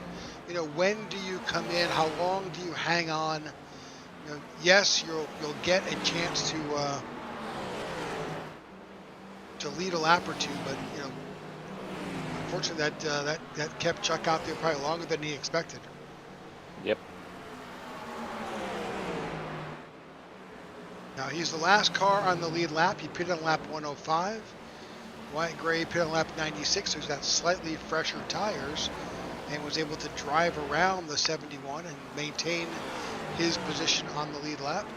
When do you come in? How long do you hang on? Yes, you'll get a chance to lead a lap or two, but unfortunately that kept Chuck out there probably longer than he expected. Yep. Now he's the last car on the lead lap. He pitted on lap 105. Wyatt Gray pitted on lap 96, so he's got slightly fresher tires and was able to drive around the 71 and maintain his position on the lead lap.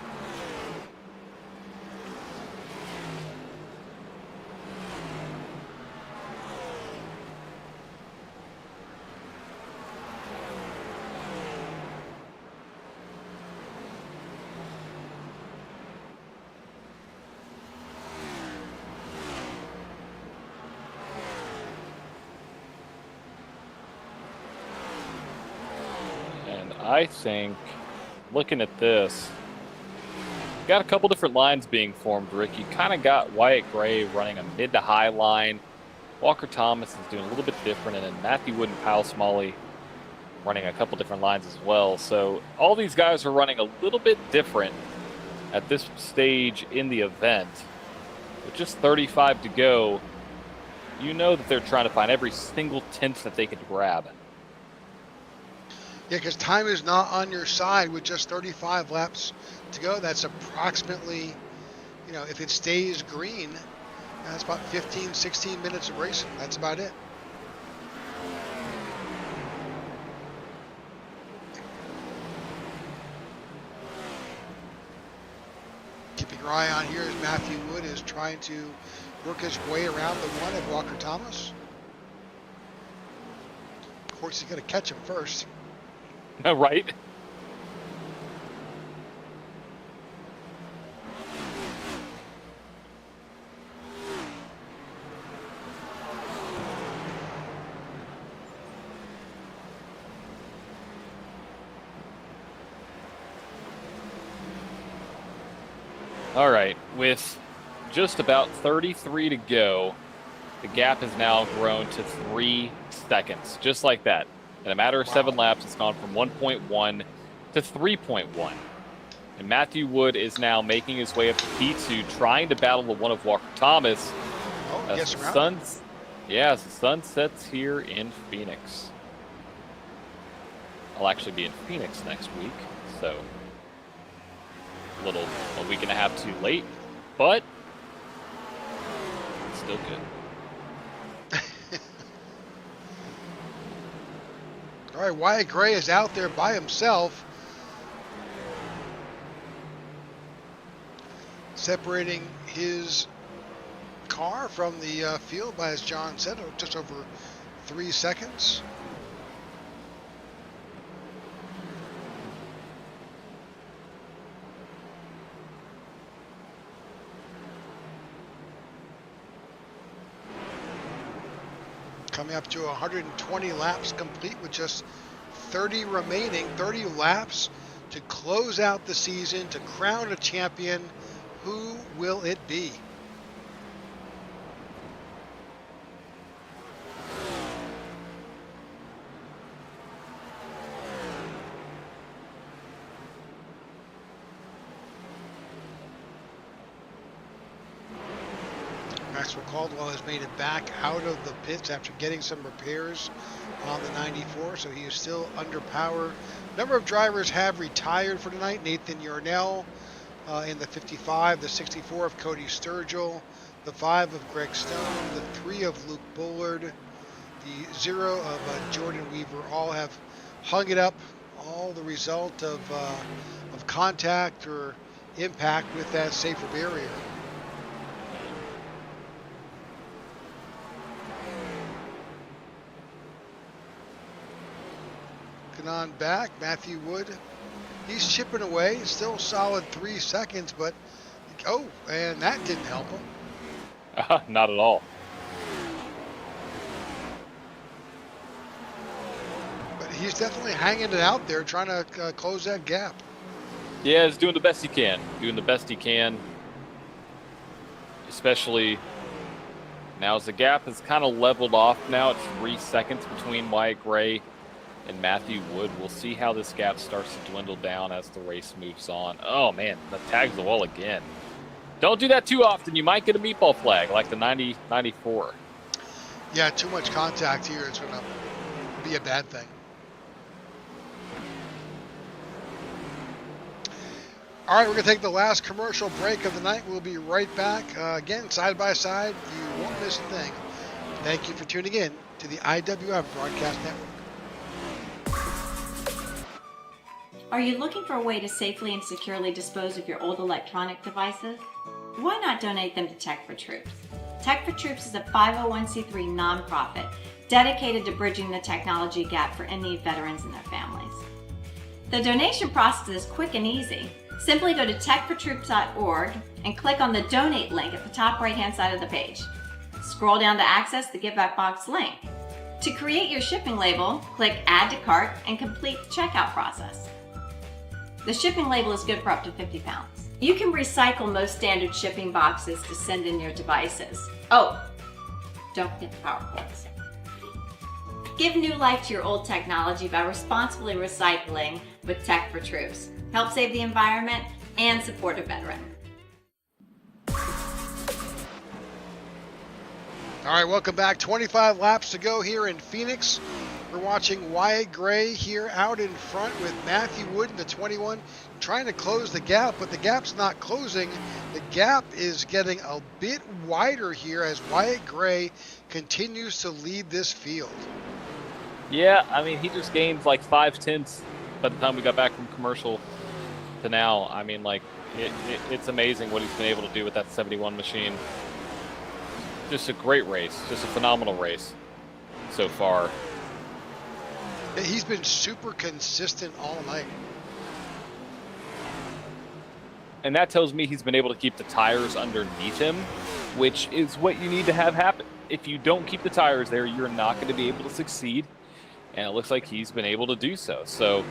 I think, looking at this, got a couple different lines being formed, Rick. You kind of got Wyatt Gray running a mid to high line. Walker Thomas is doing a little bit different, and then Matthew Wood and Kyle Smalley running a couple different lines as well. So all these guys are running a little bit different at this stage in the event. With just 35 to go, you know that they're trying to find every single tenth that they can grab. Yeah, because time is not on your side with just 35 laps to go. That's approximately, if it stays green, that's about 15, 16 minutes of racing. That's about it. Keeping your eye on here as Matthew Wood is trying to work his way around the one of Walker Thomas. Of course, he's going to catch him first. Right? All right, with just about 33 to go, the gap has now grown to 3 seconds, just like that. In a matter of 7 laps, it's gone from 1.1 to 3.1. And Matthew Wood is now making his way up to P2, trying to battle the one of Walker Thomas. As the sun sets here in Phoenix. I'll actually be in Phoenix next week, so a week and a half too late, but it's still good. All right, Wyatt Gray is out there by himself, separating his car from the field by, as John said, just over 3 seconds. Coming up to 120 laps complete with just 30 remaining, 30 laps to close out the season, to crown a champion. Who will it be? Maxwell Caldwell has made it back out of the pits after getting some repairs on the 94, so he is still under power. A number of drivers have retired for tonight. Nathan Yarnell in the 55, the 64 of Cody Sturgill, the 5 of Greg Stone, the 3 of Luke Bullard, the 0 of Jordan Weaver. All have hung it up, all the result of contact or impact with that safer barrier. Looking on back, Matthew Wood, he's chipping away, still solid 3 seconds, but oh, and that didn't help him. Not at all. But he's definitely hanging it out there, trying to close that gap. Yeah, he's doing the best he can. Especially now as the gap has kind of leveled off now. It's 3 seconds between Wyatt Gray and Matthew Wood. We'll see how this gap starts to dwindle down as the race moves on. Oh, man, that tags the wall again. Don't do that too often. You might get a meatball flag like the 94. Yeah, too much contact here is going to be a bad thing. All right, we're going to take the last commercial break of the night. We'll be right back. Again, side by side, you won't miss a thing. Thank you for tuning in to the IWF Broadcast Network. Are you looking for a way to safely and securely dispose of your old electronic devices? Why not donate them to Tech4Troops? Tech4Troops is a 501c3 nonprofit dedicated to bridging the technology gap for in-need veterans and their families. The donation process is quick and easy. Simply go to tech4troops.org and click on the donate link at the top right-hand side of the page. Scroll down to access the Give Back Box link. To create your shipping label, click Add to Cart and complete the checkout process. The shipping label is good for up to 50 pounds. You can recycle most standard shipping boxes to send in your devices. Oh, don't forget the power cords. Give new life to your old technology by responsibly recycling with Tech4Troops. Help save the environment and support a veteran. All right, welcome back. 25 laps to go here in Phoenix. We're watching Wyatt Gray here out in front with Matthew Wood in the 21, trying to close the gap, but the gap's not closing. The gap is getting a bit wider here as Wyatt Gray continues to lead this field. Yeah, I mean, he just gained like 5/10 by the time we got back from commercial to now. I mean, like, it's amazing what he's been able to do with that 71 machine. Just a great race, just a phenomenal race so far. He's been super consistent all night. And that tells me he's been able to keep the tires underneath him, which is what you need to have happen. If you don't keep the tires there, you're not going to be able to succeed. And it looks like he's been able to do so. So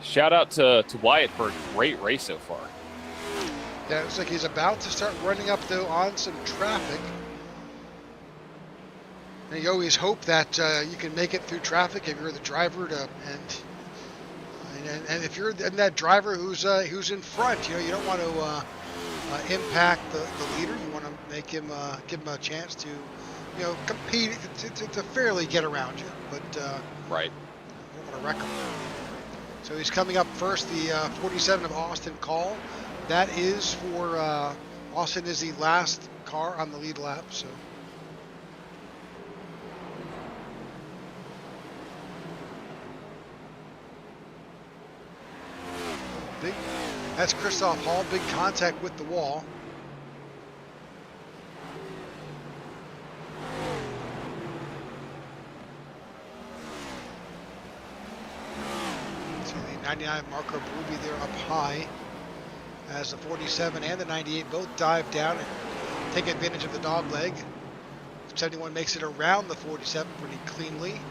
shout out to Wyatt for a great race so far. Yeah, it looks like he's about to start running up, though, on some traffic. And you always hope that you can make it through traffic if you're the driver, and if you're that driver who's in front. You know, you don't want to impact the leader. You want to make him give him a chance to, you know, compete to fairly get around you. But right, you don't want to wreck him. So he's coming up first. The 47 of Austin Call. That is for Austin is the last car on the lead lap. So. Big, that's Christoph Hall, big contact with the wall. See the 99 Marco Berube there up high as the 47 and the 98 both dive down and take advantage of the dog leg. 71 makes it around the 47 pretty cleanly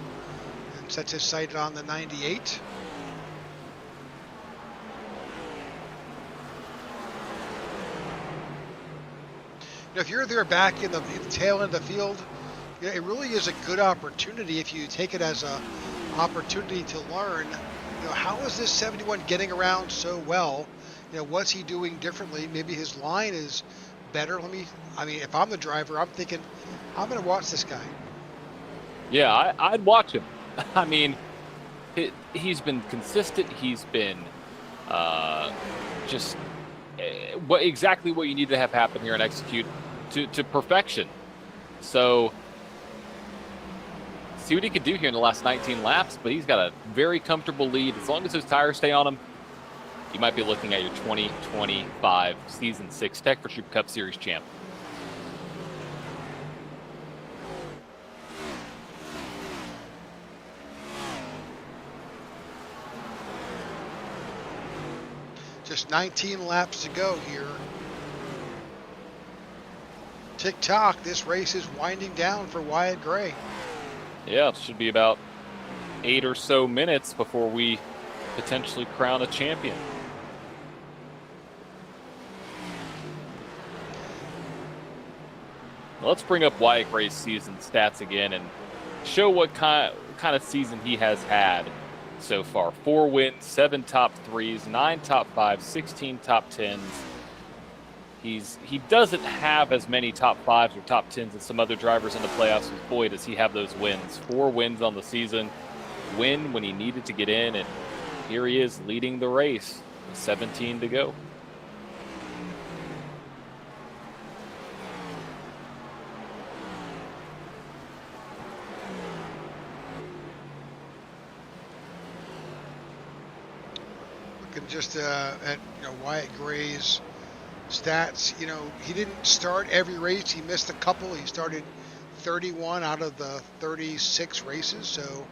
and sets his sight on the 98. If you're there back in the tail end of the field, you know, it really is a good opportunity if you take it as an opportunity to learn, you know, how is this 71 getting around so well? You know, what's he doing differently? Maybe his line is better. I mean, if I'm the driver, I'm thinking, I'm going to watch this guy. Yeah, I'd watch him. I mean, he's been consistent. He's been just exactly what you need to have happen here and execute to perfection. So see what he can do here in the last 19 laps, but he's got a very comfortable lead. As long as those tires stay on him, you might be looking at your 2025 Season 6 Tech4Troops Cup Series champ. Just 19 laps to go here. Tick-tock, this race is winding down for Wyatt Gray. Yeah, it should be about 8 or so minutes before we potentially crown a champion. Let's bring up Wyatt Gray's season stats again and show what kind of season he has had so far. 4 wins, 7 top 3s, 9 top 5s, 16 top 10s. He doesn't have as many top 5s or top 10s as some other drivers in the playoffs, but boy, does he have those wins. 4 wins on the season, win when he needed to get in, and here he is leading the race with 17 to go. Looking just at Wyatt Gray's stats, he didn't start every race. He missed a couple. He started 31 out of the 36 races. So,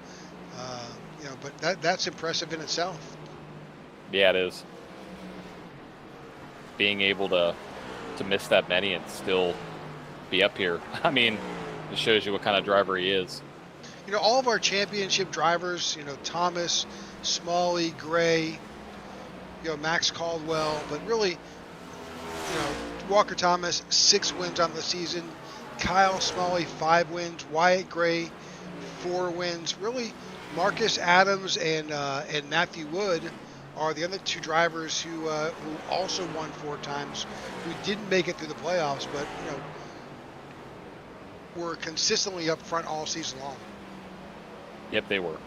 but that's impressive in itself. Yeah, it is. Being able to miss that many and still be up here. I mean, it shows you what kind of driver he is. All of our championship drivers, Thomas, Smalley, Gray, Max Caldwell, but really, Walker Thomas, 6 wins on the season. Kyle Smalley, 5 wins. Wyatt Gray, 4 wins. Really, Marcus Adams and Matthew Wood are the other 2 drivers who also won 4 times, who didn't make it through the playoffs, but were consistently up front all season long. Yep, they were.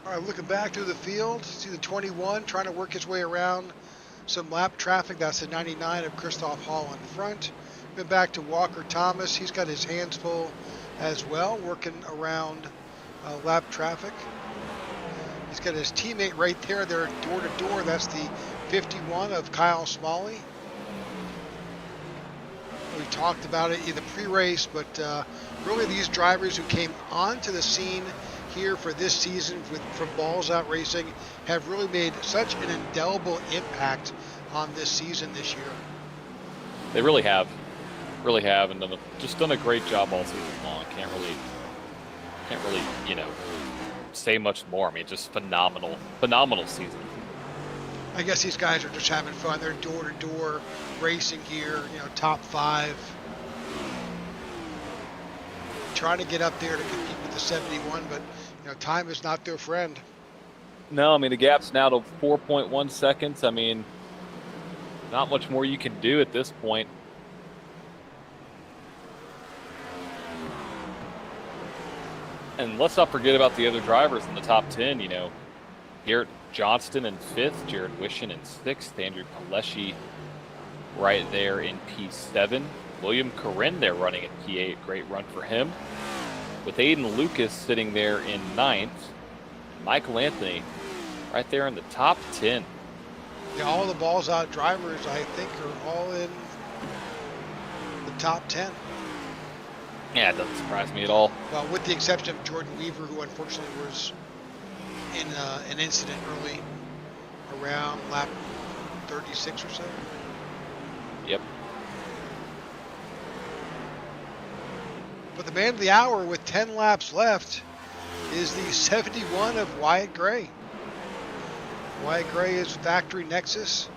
All right, looking back through the field, see the 21 trying to work his way around some lap traffic. That's the 99 of Christoph Hall in front. Been back to Walker Thomas. He's got his hands full as well, working around lap traffic. He's got his teammate right there. They're door to door. That's the 51 of Kyle Smalley. We talked about it in the pre-race, but really these drivers who came onto the scene here for this season from Balls Out Racing have really made such an indelible impact on this season this year. They really have, and just done a great job all season long. Can't really, say much more. I mean, just phenomenal season. I guess these guys are just having fun. They're door-to-door racing here, top 5. Trying to get up there to compete with the 71, but time is not their friend. No, I mean, the gap's now to 4.1 seconds. I mean, not much more you can do at this point. And let's not forget about the other drivers in the top 10. Garrett Johnston in 5th, Jared Wishin in 6th, Andrew Paleshi right there in P7. William Corinne there running at P8. Great run for him. With Aiden Lucas sitting there in 9th. Michael Anthony right there in the top 10. Yeah, all the Balls Out drivers, I think, are all in the top 10. Yeah, it doesn't surprise me at all. Well, with the exception of Jordan Weaver, who unfortunately was in an incident early around lap 36 or so. Yep. But the man of the hour with 10 laps left is the 71 of Wyatt Gray. Wyatt Gray is factory Nexus.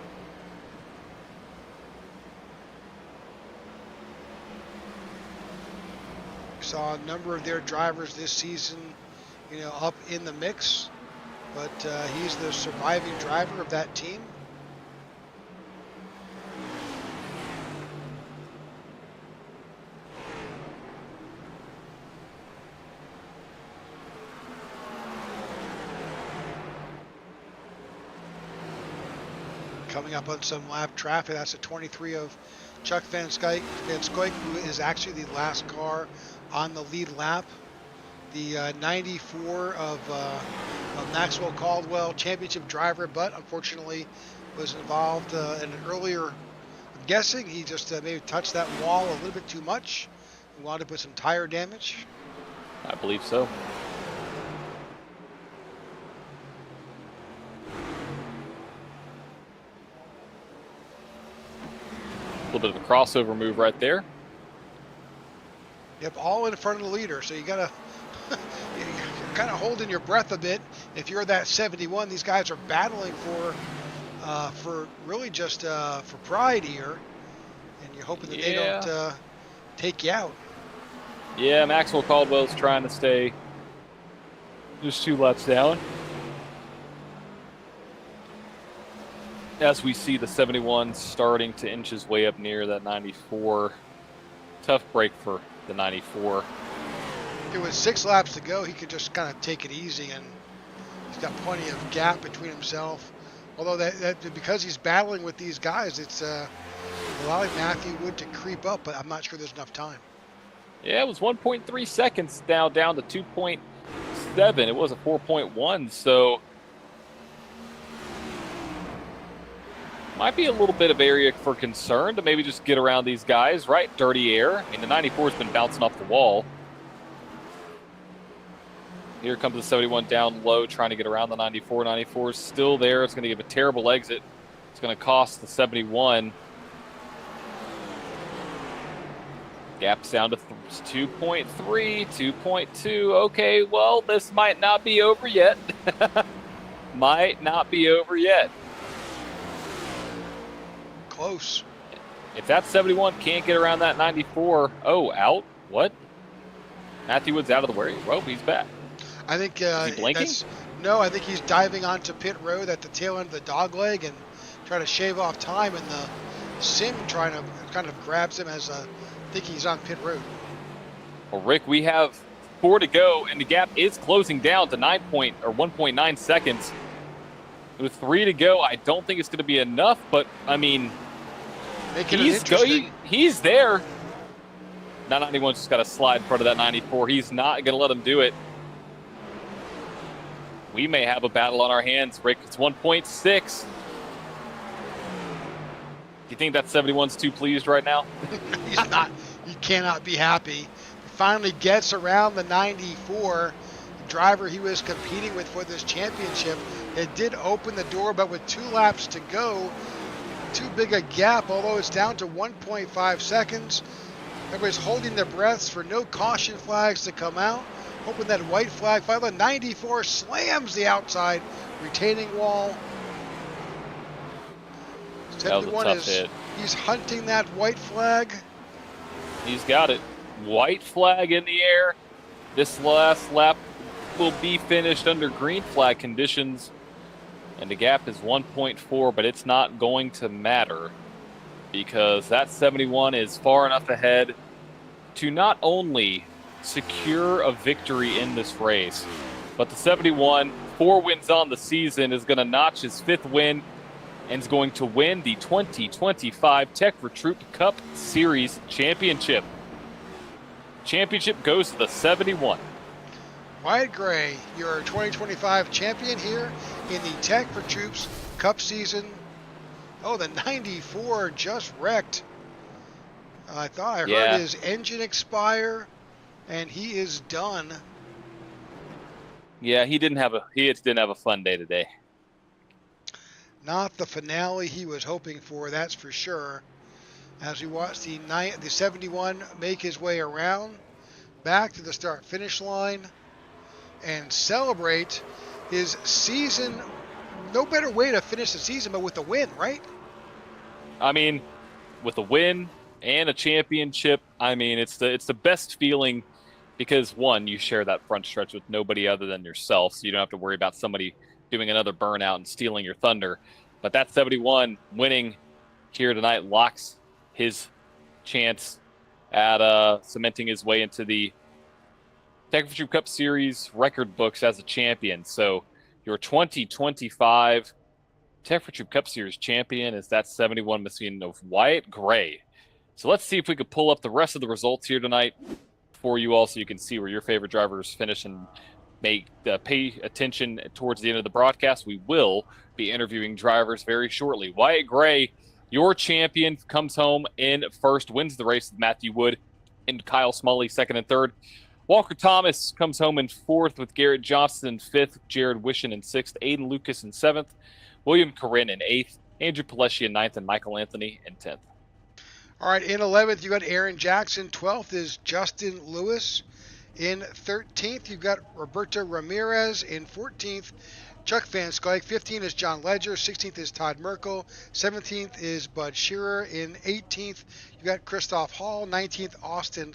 We saw a number of their drivers this season, up in the mix, but he's the surviving driver of that team. Coming up on some lap traffic, that's the 23 of Chuck Van Skyke, who is actually the last car on the lead lap. The 94 of Maxwell Caldwell, championship driver, but unfortunately was involved in an earlier, I'm guessing he just maybe touched that wall a little bit too much and wound up with some tire damage. I believe so. A little bit of a crossover move right there. Yep, all in front of the leader, so you gotta you're kind of holding your breath a bit. If you're that 71, these guys are battling for really just for pride here, and you're hoping that they don't take you out. Yeah, Maxwell Caldwell's trying to stay just 2 laps down. As we see the 71 starting to inch his way up near that 94. Tough break for the 94. There was 6 laps to go. He could just kind of take it easy, and he's got plenty of gap between himself. Although that because he's battling with these guys, it's allowing Matthew Wood to creep up, but I'm not sure there's enough time. Yeah, it was 1.3 seconds now down to 2.7. It was a 4.1, so might be a little bit of area for concern to maybe just get around these guys, right? Dirty air. I mean, the 94's been bouncing off the wall. Here comes the 71 down low, trying to get around the 94. 94 is still there. It's going to give a terrible exit. It's going to cost the 71. Gap's down to 2.3, 2.2. Okay, well, this might not be over yet. Might not be over yet. Close. If that 71 can't get around that 94, out? What? Matthew Wood's out of the way. Oh, he's back. I think Is he blinking? No, I think he's diving onto pit road at the tail end of the dog leg and trying to shave off time, and the sim trying to kind of grabs him as thinking he's on pit road. Well, Rick, we have 4 to go, and the gap is closing down to 1.9 seconds. With 3 to go, I don't think it's going to be enough, but I mean, he's there. Now 91's just got to slide in front of that 94. He's not going to let him do it. We may have a battle on our hands, Rick. It's 1.6. Do you think that 71's too pleased right now? He's not. He cannot be happy. He finally gets around the 94. The driver he was competing with for this championship. It did open the door, but with 2 laps to go, too big a gap, although it's down to 1.5 seconds. Everybody's holding their breaths for no caution flags to come out. Hoping that white flag, finally 94 slams the outside retaining wall. That was a tough hit. He's hunting that white flag. He's got it. White flag in the air. This last lap will be finished under green flag conditions. And the gap is 1.4, but it's not going to matter because that 71 is far enough ahead to not only secure a victory in this race, but the 71, 4 wins on the season, is going to notch his 5th win and is going to win the 2025 Tech4Troops Cup Series Championship. Championship goes to the 71. Wyatt Gray, your 2025 champion here in the Tech4Troops Cup season. Oh, the 94 just wrecked. I thought I heard his engine expire, and he is done. Yeah, he didn't have a fun day today. Not the finale he was hoping for, that's for sure. As we watch the 71 make his way around, back to the start-finish line, and celebrate his season. No better way to finish the season but with a win, right? I mean, with a win and a championship, I mean, it's the best feeling because, one, you share that front stretch with nobody other than yourself, so you don't have to worry about somebody doing another burnout and stealing your thunder. But that 71 winning here tonight locks his chance at cementing his way into the Tech4Troops Cup Series record books as a champion. So your 2025 Tech4Troops Cup Series champion is that 71 machine of Wyatt Gray. So let's see if we could pull up the rest of the results here tonight for you all so you can see where your favorite drivers finish and pay attention towards the end of the broadcast. We will be interviewing drivers very shortly. Wyatt Gray, your champion, comes home in first, wins the race with Matthew Wood and Kyle Smalley second and third. Walker Thomas comes home in fourth with Garrett Johnson in fifth, Jared Wishin in sixth, Aiden Lucas in seventh, William Corinne in eighth, Andrew Palesci in ninth, and Michael Anthony in 10th. All right, in 11th, you got Aaron Jackson. 12th is Justin Lewis. In 13th, you've got Roberto Ramirez. In 14th, Chuck Van Skyke. 15th is John Ledger. 16th is Todd Merkel. 17th is Bud Shearer. In 18th, you got Christoph Hall. 19th, Austin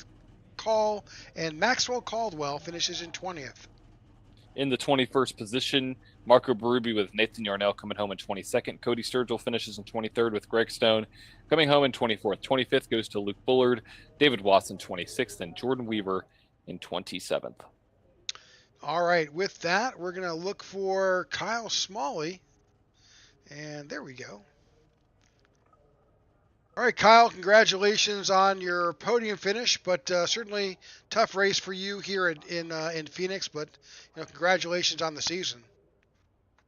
Call. And Maxwell Caldwell finishes in 20th. In the 21st position, Marco Berube with Nathan Yarnell coming home in 22nd. Cody Sturgill finishes in 23rd with Greg Stone coming home in 24th. 25th goes to Luke Bullard, David Watson 26th, and Jordan Weaver in 27th. All right, with that, we're going to look for Kyle Smalley. And there we go. All right, Kyle, congratulations on your podium finish, but certainly tough race for you here in Phoenix, but congratulations on the season.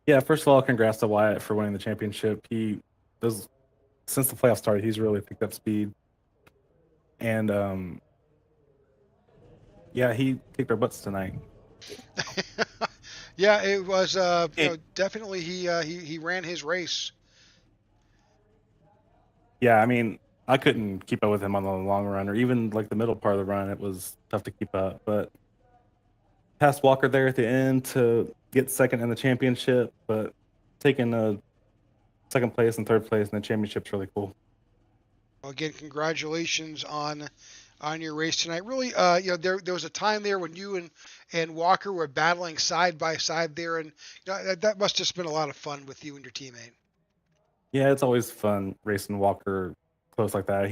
Yeah, first of all, congrats to Wyatt for winning the championship. He does, since the playoffs started, he's really picked up speed. And yeah, he kicked our butts tonight. Yeah, it was definitely he ran his race. Yeah, I mean, I couldn't keep up with him on the long run or even like the middle part of the run. It was tough to keep up, but passed Walker there at the end to get second in the championship, but taking a second place and third place in the championship's really cool. Well, again, congratulations on your race tonight. Really, there was a time there when you and Walker were battling side by side there, and that must have been a lot of fun with you and your teammate. Yeah, it's always fun racing Walker close like that.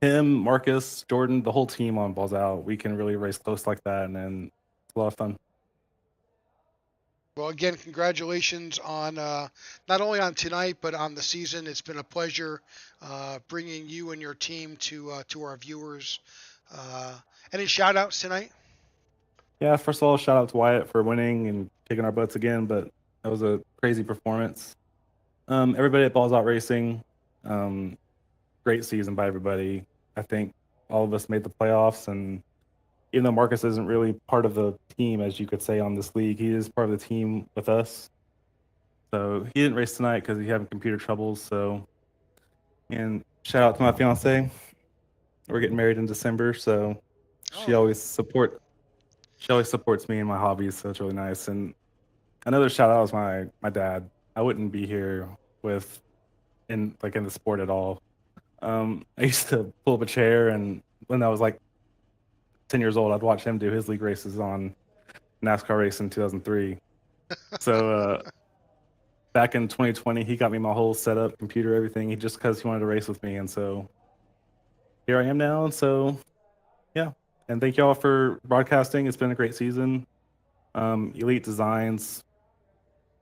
Him, Marcus, Jordan, the whole team on balls out. We can really race close like that, and then it's a lot of fun. Well, again, congratulations on not only on tonight, but on the season. It's been a pleasure bringing you and your team to our viewers. Any shout-outs tonight? Yeah, first of all, shout out to Wyatt for winning and kicking our butts again, but that was a crazy performance. Everybody at Balls Out Racing, great season by everybody. I think all of us made the playoffs, and even though Marcus isn't really part of the team, as you could say, on this league, he is part of the team with us. So he didn't race tonight because he having computer troubles. And shout out to my fiance. We're getting married in December, so she always supports me and my hobbies, so it's really nice. And another shout out is my dad. I wouldn't be here in the sport at all. I used to pull up a chair, and when I was like 10 years old, I'd watch him do his league races on NASCAR race in 2003. So back in 2020, he got me my whole setup, computer, everything, just because he wanted to race with me. And so here I am now. And so, yeah. And thank you all for broadcasting. It's been a great season. Elite Designs,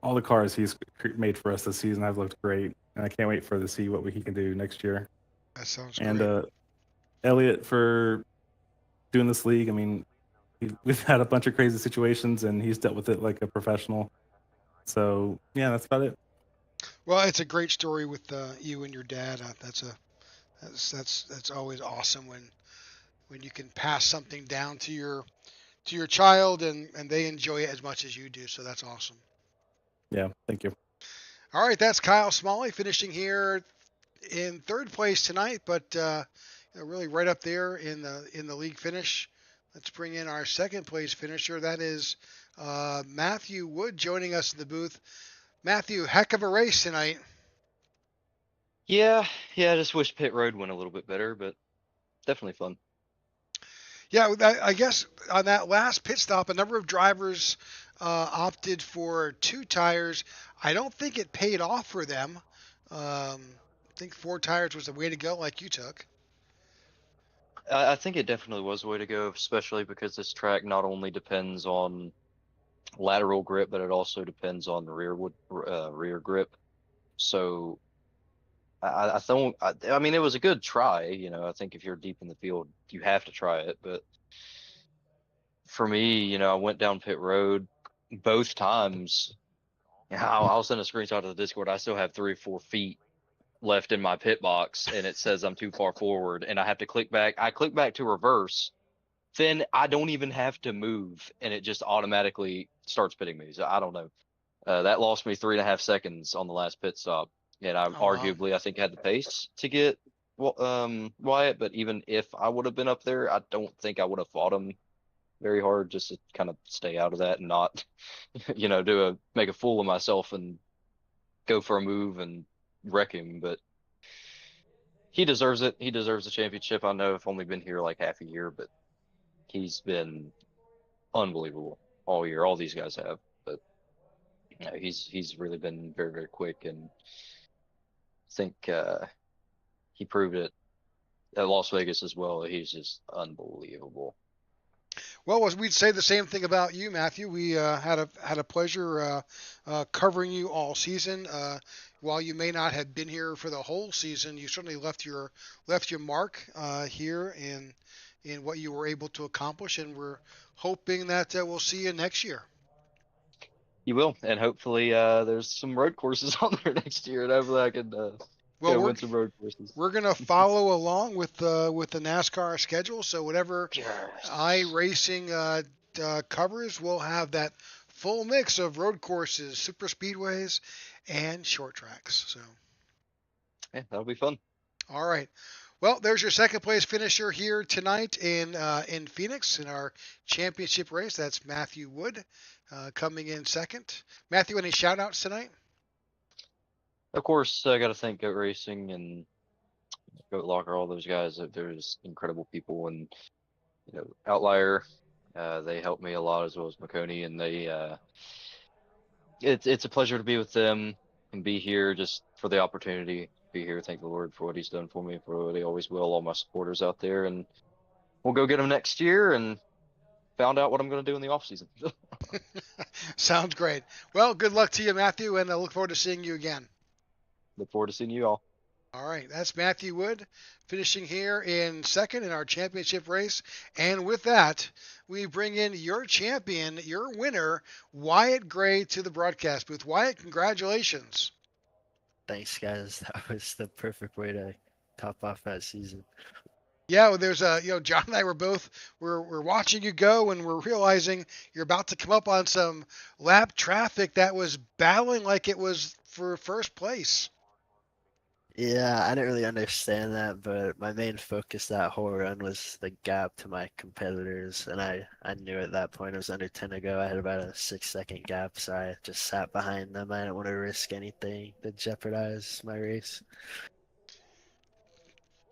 all the cars he's made for us this season have looked great. And I can't wait to see what he can do next year. That sounds great. And Elliot for doing this league. I mean, we've had a bunch of crazy situations, and he's dealt with it like a professional. So yeah, that's about it. Well, it's a great story with you and your dad. That's always awesome when you can pass something down to your child and they enjoy it as much as you do. So that's awesome. Yeah, thank you. All right, that's Kyle Smalley finishing here in third place tonight, but really right up there in the league finish. Let's bring in our second place finisher. That is Matthew Wood joining us in the booth. Matthew, heck of a race tonight. Yeah, I just wish pit road went a little bit better, but definitely fun. Yeah, I guess on that last pit stop, a number of drivers opted for 2 tires. I don't think it paid off for them. I think 4 tires was the way to go, like you took. I think it definitely was the way to go, especially because this track not only depends on lateral grip, but it also depends on the rear grip. So I don't. I mean, it was a good try. I think if you're deep in the field, you have to try it. But for me, I went down pit road both times. I'll send a screenshot of the Discord. I still have 3 or 4 feet left in my pit box, and it says I'm too far forward, and I have to click back. I click back to reverse, then I don't even have to move, and it just automatically starts pitting me. So I don't know. That lost me 3.5 seconds on the last pit stop, and I Oh, wow. arguably I think had the pace to get Wyatt. But even if I would have been up there, I don't think I would have fought him very hard, just to kind of stay out of that and not, make a fool of myself and go for a move and wreck him. But he deserves it. He deserves the championship. I know I've only been here like half a year, but he's been unbelievable all year. All these guys have, but he's really been very, very quick, and I think he proved it at Las Vegas as well. He's just unbelievable. Well, we'd say the same thing about you, Matthew. We had a pleasure covering you all season. While you may not have been here for the whole season, you certainly left your mark here in what you were able to accomplish, and we're hoping that we'll see you next year. You will, and hopefully there's some road courses on there next year, and hopefully I can win some road courses. We're gonna follow along with the NASCAR schedule, so whatever iRacing covers, we'll have that full mix of road courses, super speedways, and short tracks. So, yeah, that'll be fun. All right. Well, there's your second place finisher here tonight in Phoenix in our championship race. That's Matthew Wood coming in second. Matthew, any shout outs tonight? Of course, I got to thank Goat Racing and Goat Locker, all those guys. There's incredible people, and Outlier, they helped me a lot, as well as McConey, and it's a pleasure to be with them and be here, just for the opportunity to be here. Thank the Lord for what He's done for me, for what He always will. All my supporters out there, and we'll go get them next year, and found out what I'm going to do in the off season. Sounds great. Well, good luck to you, Matthew, and I look forward to seeing you again. Look forward to seeing you all. All right, that's Matthew Wood finishing here in second in our championship race. And with that, we bring in your champion, your winner, Wyatt Gray, to the broadcast booth. Wyatt, congratulations. Thanks, guys. That was the perfect way to top off that season. Yeah, well, there's John and I we're watching you go, and we're realizing you're about to come up on some lap traffic that was battling like it was for first place. Yeah, I didn't really understand that, but my main focus that whole run was the gap to my competitors, and I knew at that point it was under 10 to go. I had about a 6-second gap, so I just sat behind them. I didn't want to risk anything to jeopardize my race.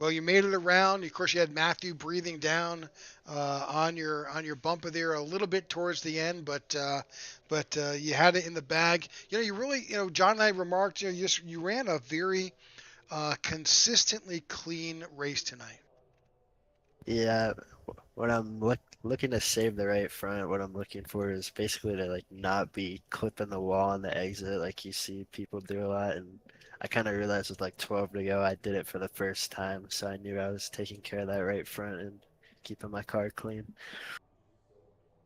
Well, you made it around. Of course, you had Matthew breathing down on your bumper there a little bit towards the end, but you had it in the bag. You really, John and I remarked, you ran a very consistently clean race tonight. Yeah, when I'm looking to save the right front, what I'm looking for is basically to not be clipping the wall on the exit like you see people do a lot. And I kind of realized with 12 to go, I did it for the first time, so I knew I was taking care of that right front and keeping my car clean.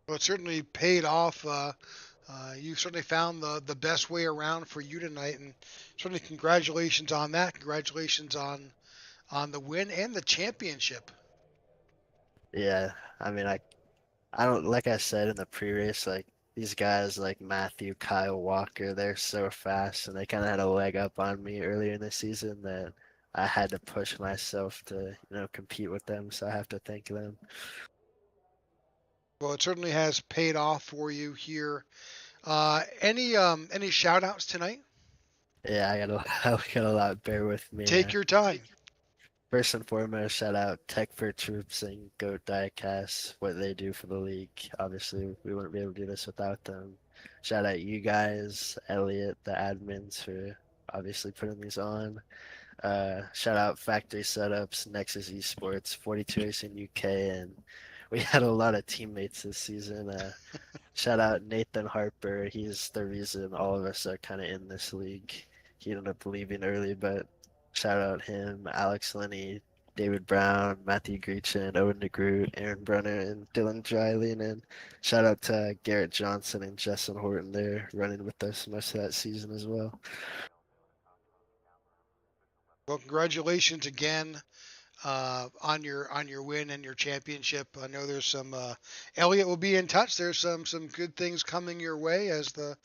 Well, it certainly paid off. You certainly found the best way around for you tonight, and certainly congratulations on that. Congratulations on the win and the championship. Yeah, I mean, I don't, like I said in the pre-race, these guys like Matthew, Kyle Walker, they're so fast, and they kind of had a leg up on me earlier in the season that I had to push myself to, compete with them. So I have to thank them. Well, it certainly has paid off for you here. Any shout outs tonight? Yeah, I got a lot. Bear with me. Take your time. First and foremost, shout out Tech4Troops and Goat Diecast, what they do for the league. Obviously, we wouldn't be able to do this without them. Shout out you guys, Elliot, the admins, for obviously putting these on. Shout out Factory Setups, Nexus Esports, 42 Racing UK, and we had a lot of teammates this season. Shout out Nathan Harper. He's the reason all of us are kind of in this league. he ended up leaving early, but shout out him, Alex Linney, David Brown, Matthew Greachin, Owen DeGroot, Aaron Brunner, and Dylan Dryling. And shout out to Garrett Johnson and Justin Horton there running with us most of that season as well. Well, congratulations again on your win and your championship. I know there's some Elliot will be in touch. There's some good things coming your way as the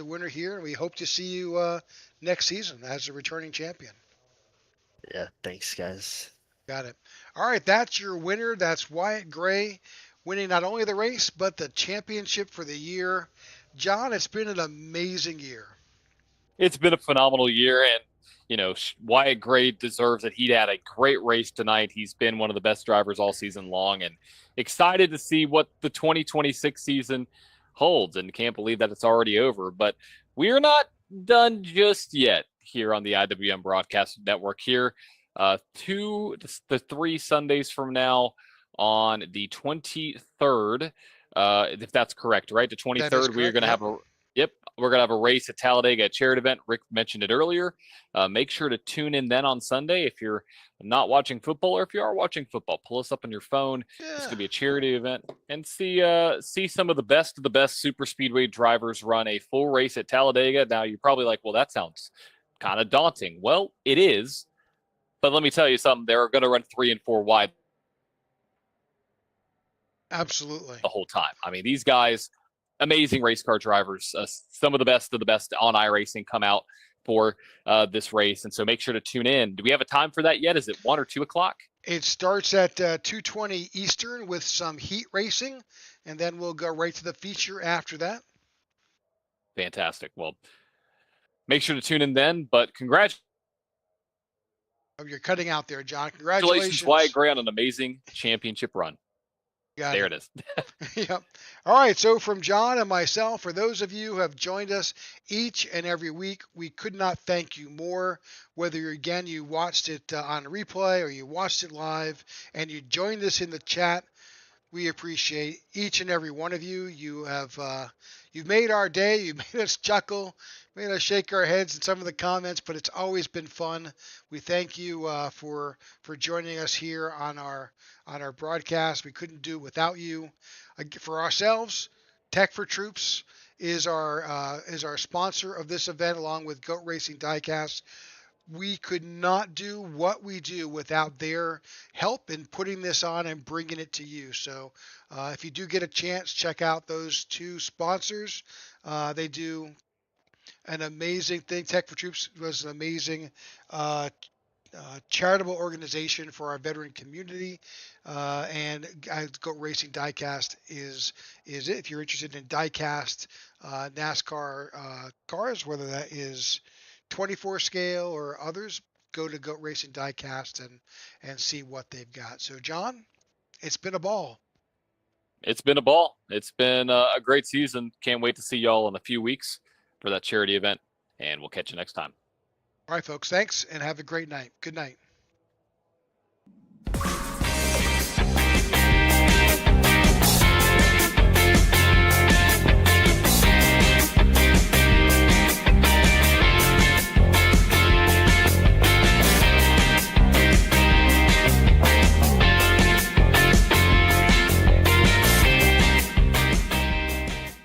winner here, and we hope to see you next season as a returning champion. Yeah, thanks, guys. Got it. All right, that's your winner. That's Wyatt Gray winning not only the race but the championship for the year. John, it's been an amazing year. It's been a phenomenal year, and Wyatt Gray deserves it. He had a great race tonight. He's been one of the best drivers all season long, and excited to see what the 2026 season holds, and can't believe that it's already over. But we're not done just yet here on the IWM Broadcast Network here. 2 to 3 Sundays from now on the 23rd, if that's correct, right? The 23rd, we are going to have we're going to have a race at Talladega, a charity event. Rick mentioned it earlier. Make sure to tune in then on Sunday. If you're not watching football, or if you are watching football, pull us up on your phone. Yeah. It's going to be a charity event, and see some of the best super speedway drivers run a full race at Talladega. Now, you're probably like, well, that sounds kind of daunting. Well, it is. But let me tell you something. They're going to run 3 and 4 wide. Absolutely. The whole time. I mean, these guys, amazing race car drivers, some of the best on iRacing come out for this race. And so make sure to tune in. Do we have a time for that yet? Is it 1 or 2 o'clock? It starts at 2:20 Eastern with some heat racing, and then we'll go right to the feature after that. Fantastic. Well, make sure to tune in then, but congratulations. Oh, you're cutting out there, John. Congratulations. Wyatt Gray on an amazing championship run. There it is. Yep. All right. So from John and myself, for those of you who have joined us each and every week, we could not thank you more. Whether you watched it on replay or you watched it live and you joined us in the chat, we appreciate each and every one of you. You've made our day. You've made us chuckle, made us shake our heads in some of the comments, but it's always been fun. We thank you for joining us here on our broadcast. We couldn't do it without you. For ourselves, Tech4Troops is our sponsor of this event, along with Goat Racing Diecast. We could not do what we do without their help in putting this on and bringing it to you. So if you do get a chance, check out those 2 sponsors. They do an amazing thing. Tech4Troops was an amazing charitable organization for our veteran community, and Goat Racing Diecast is it. If you're interested in diecast NASCAR cars, whether that is 24 scale or others, go to Goat Racing Diecast and see what they've got. So, John, it's been a ball. It's been a ball. It's been a great season. Can't wait to see y'all in a few weeks for that charity event, and we'll catch you next time. All right, folks. Thanks, and have a great night. Good night.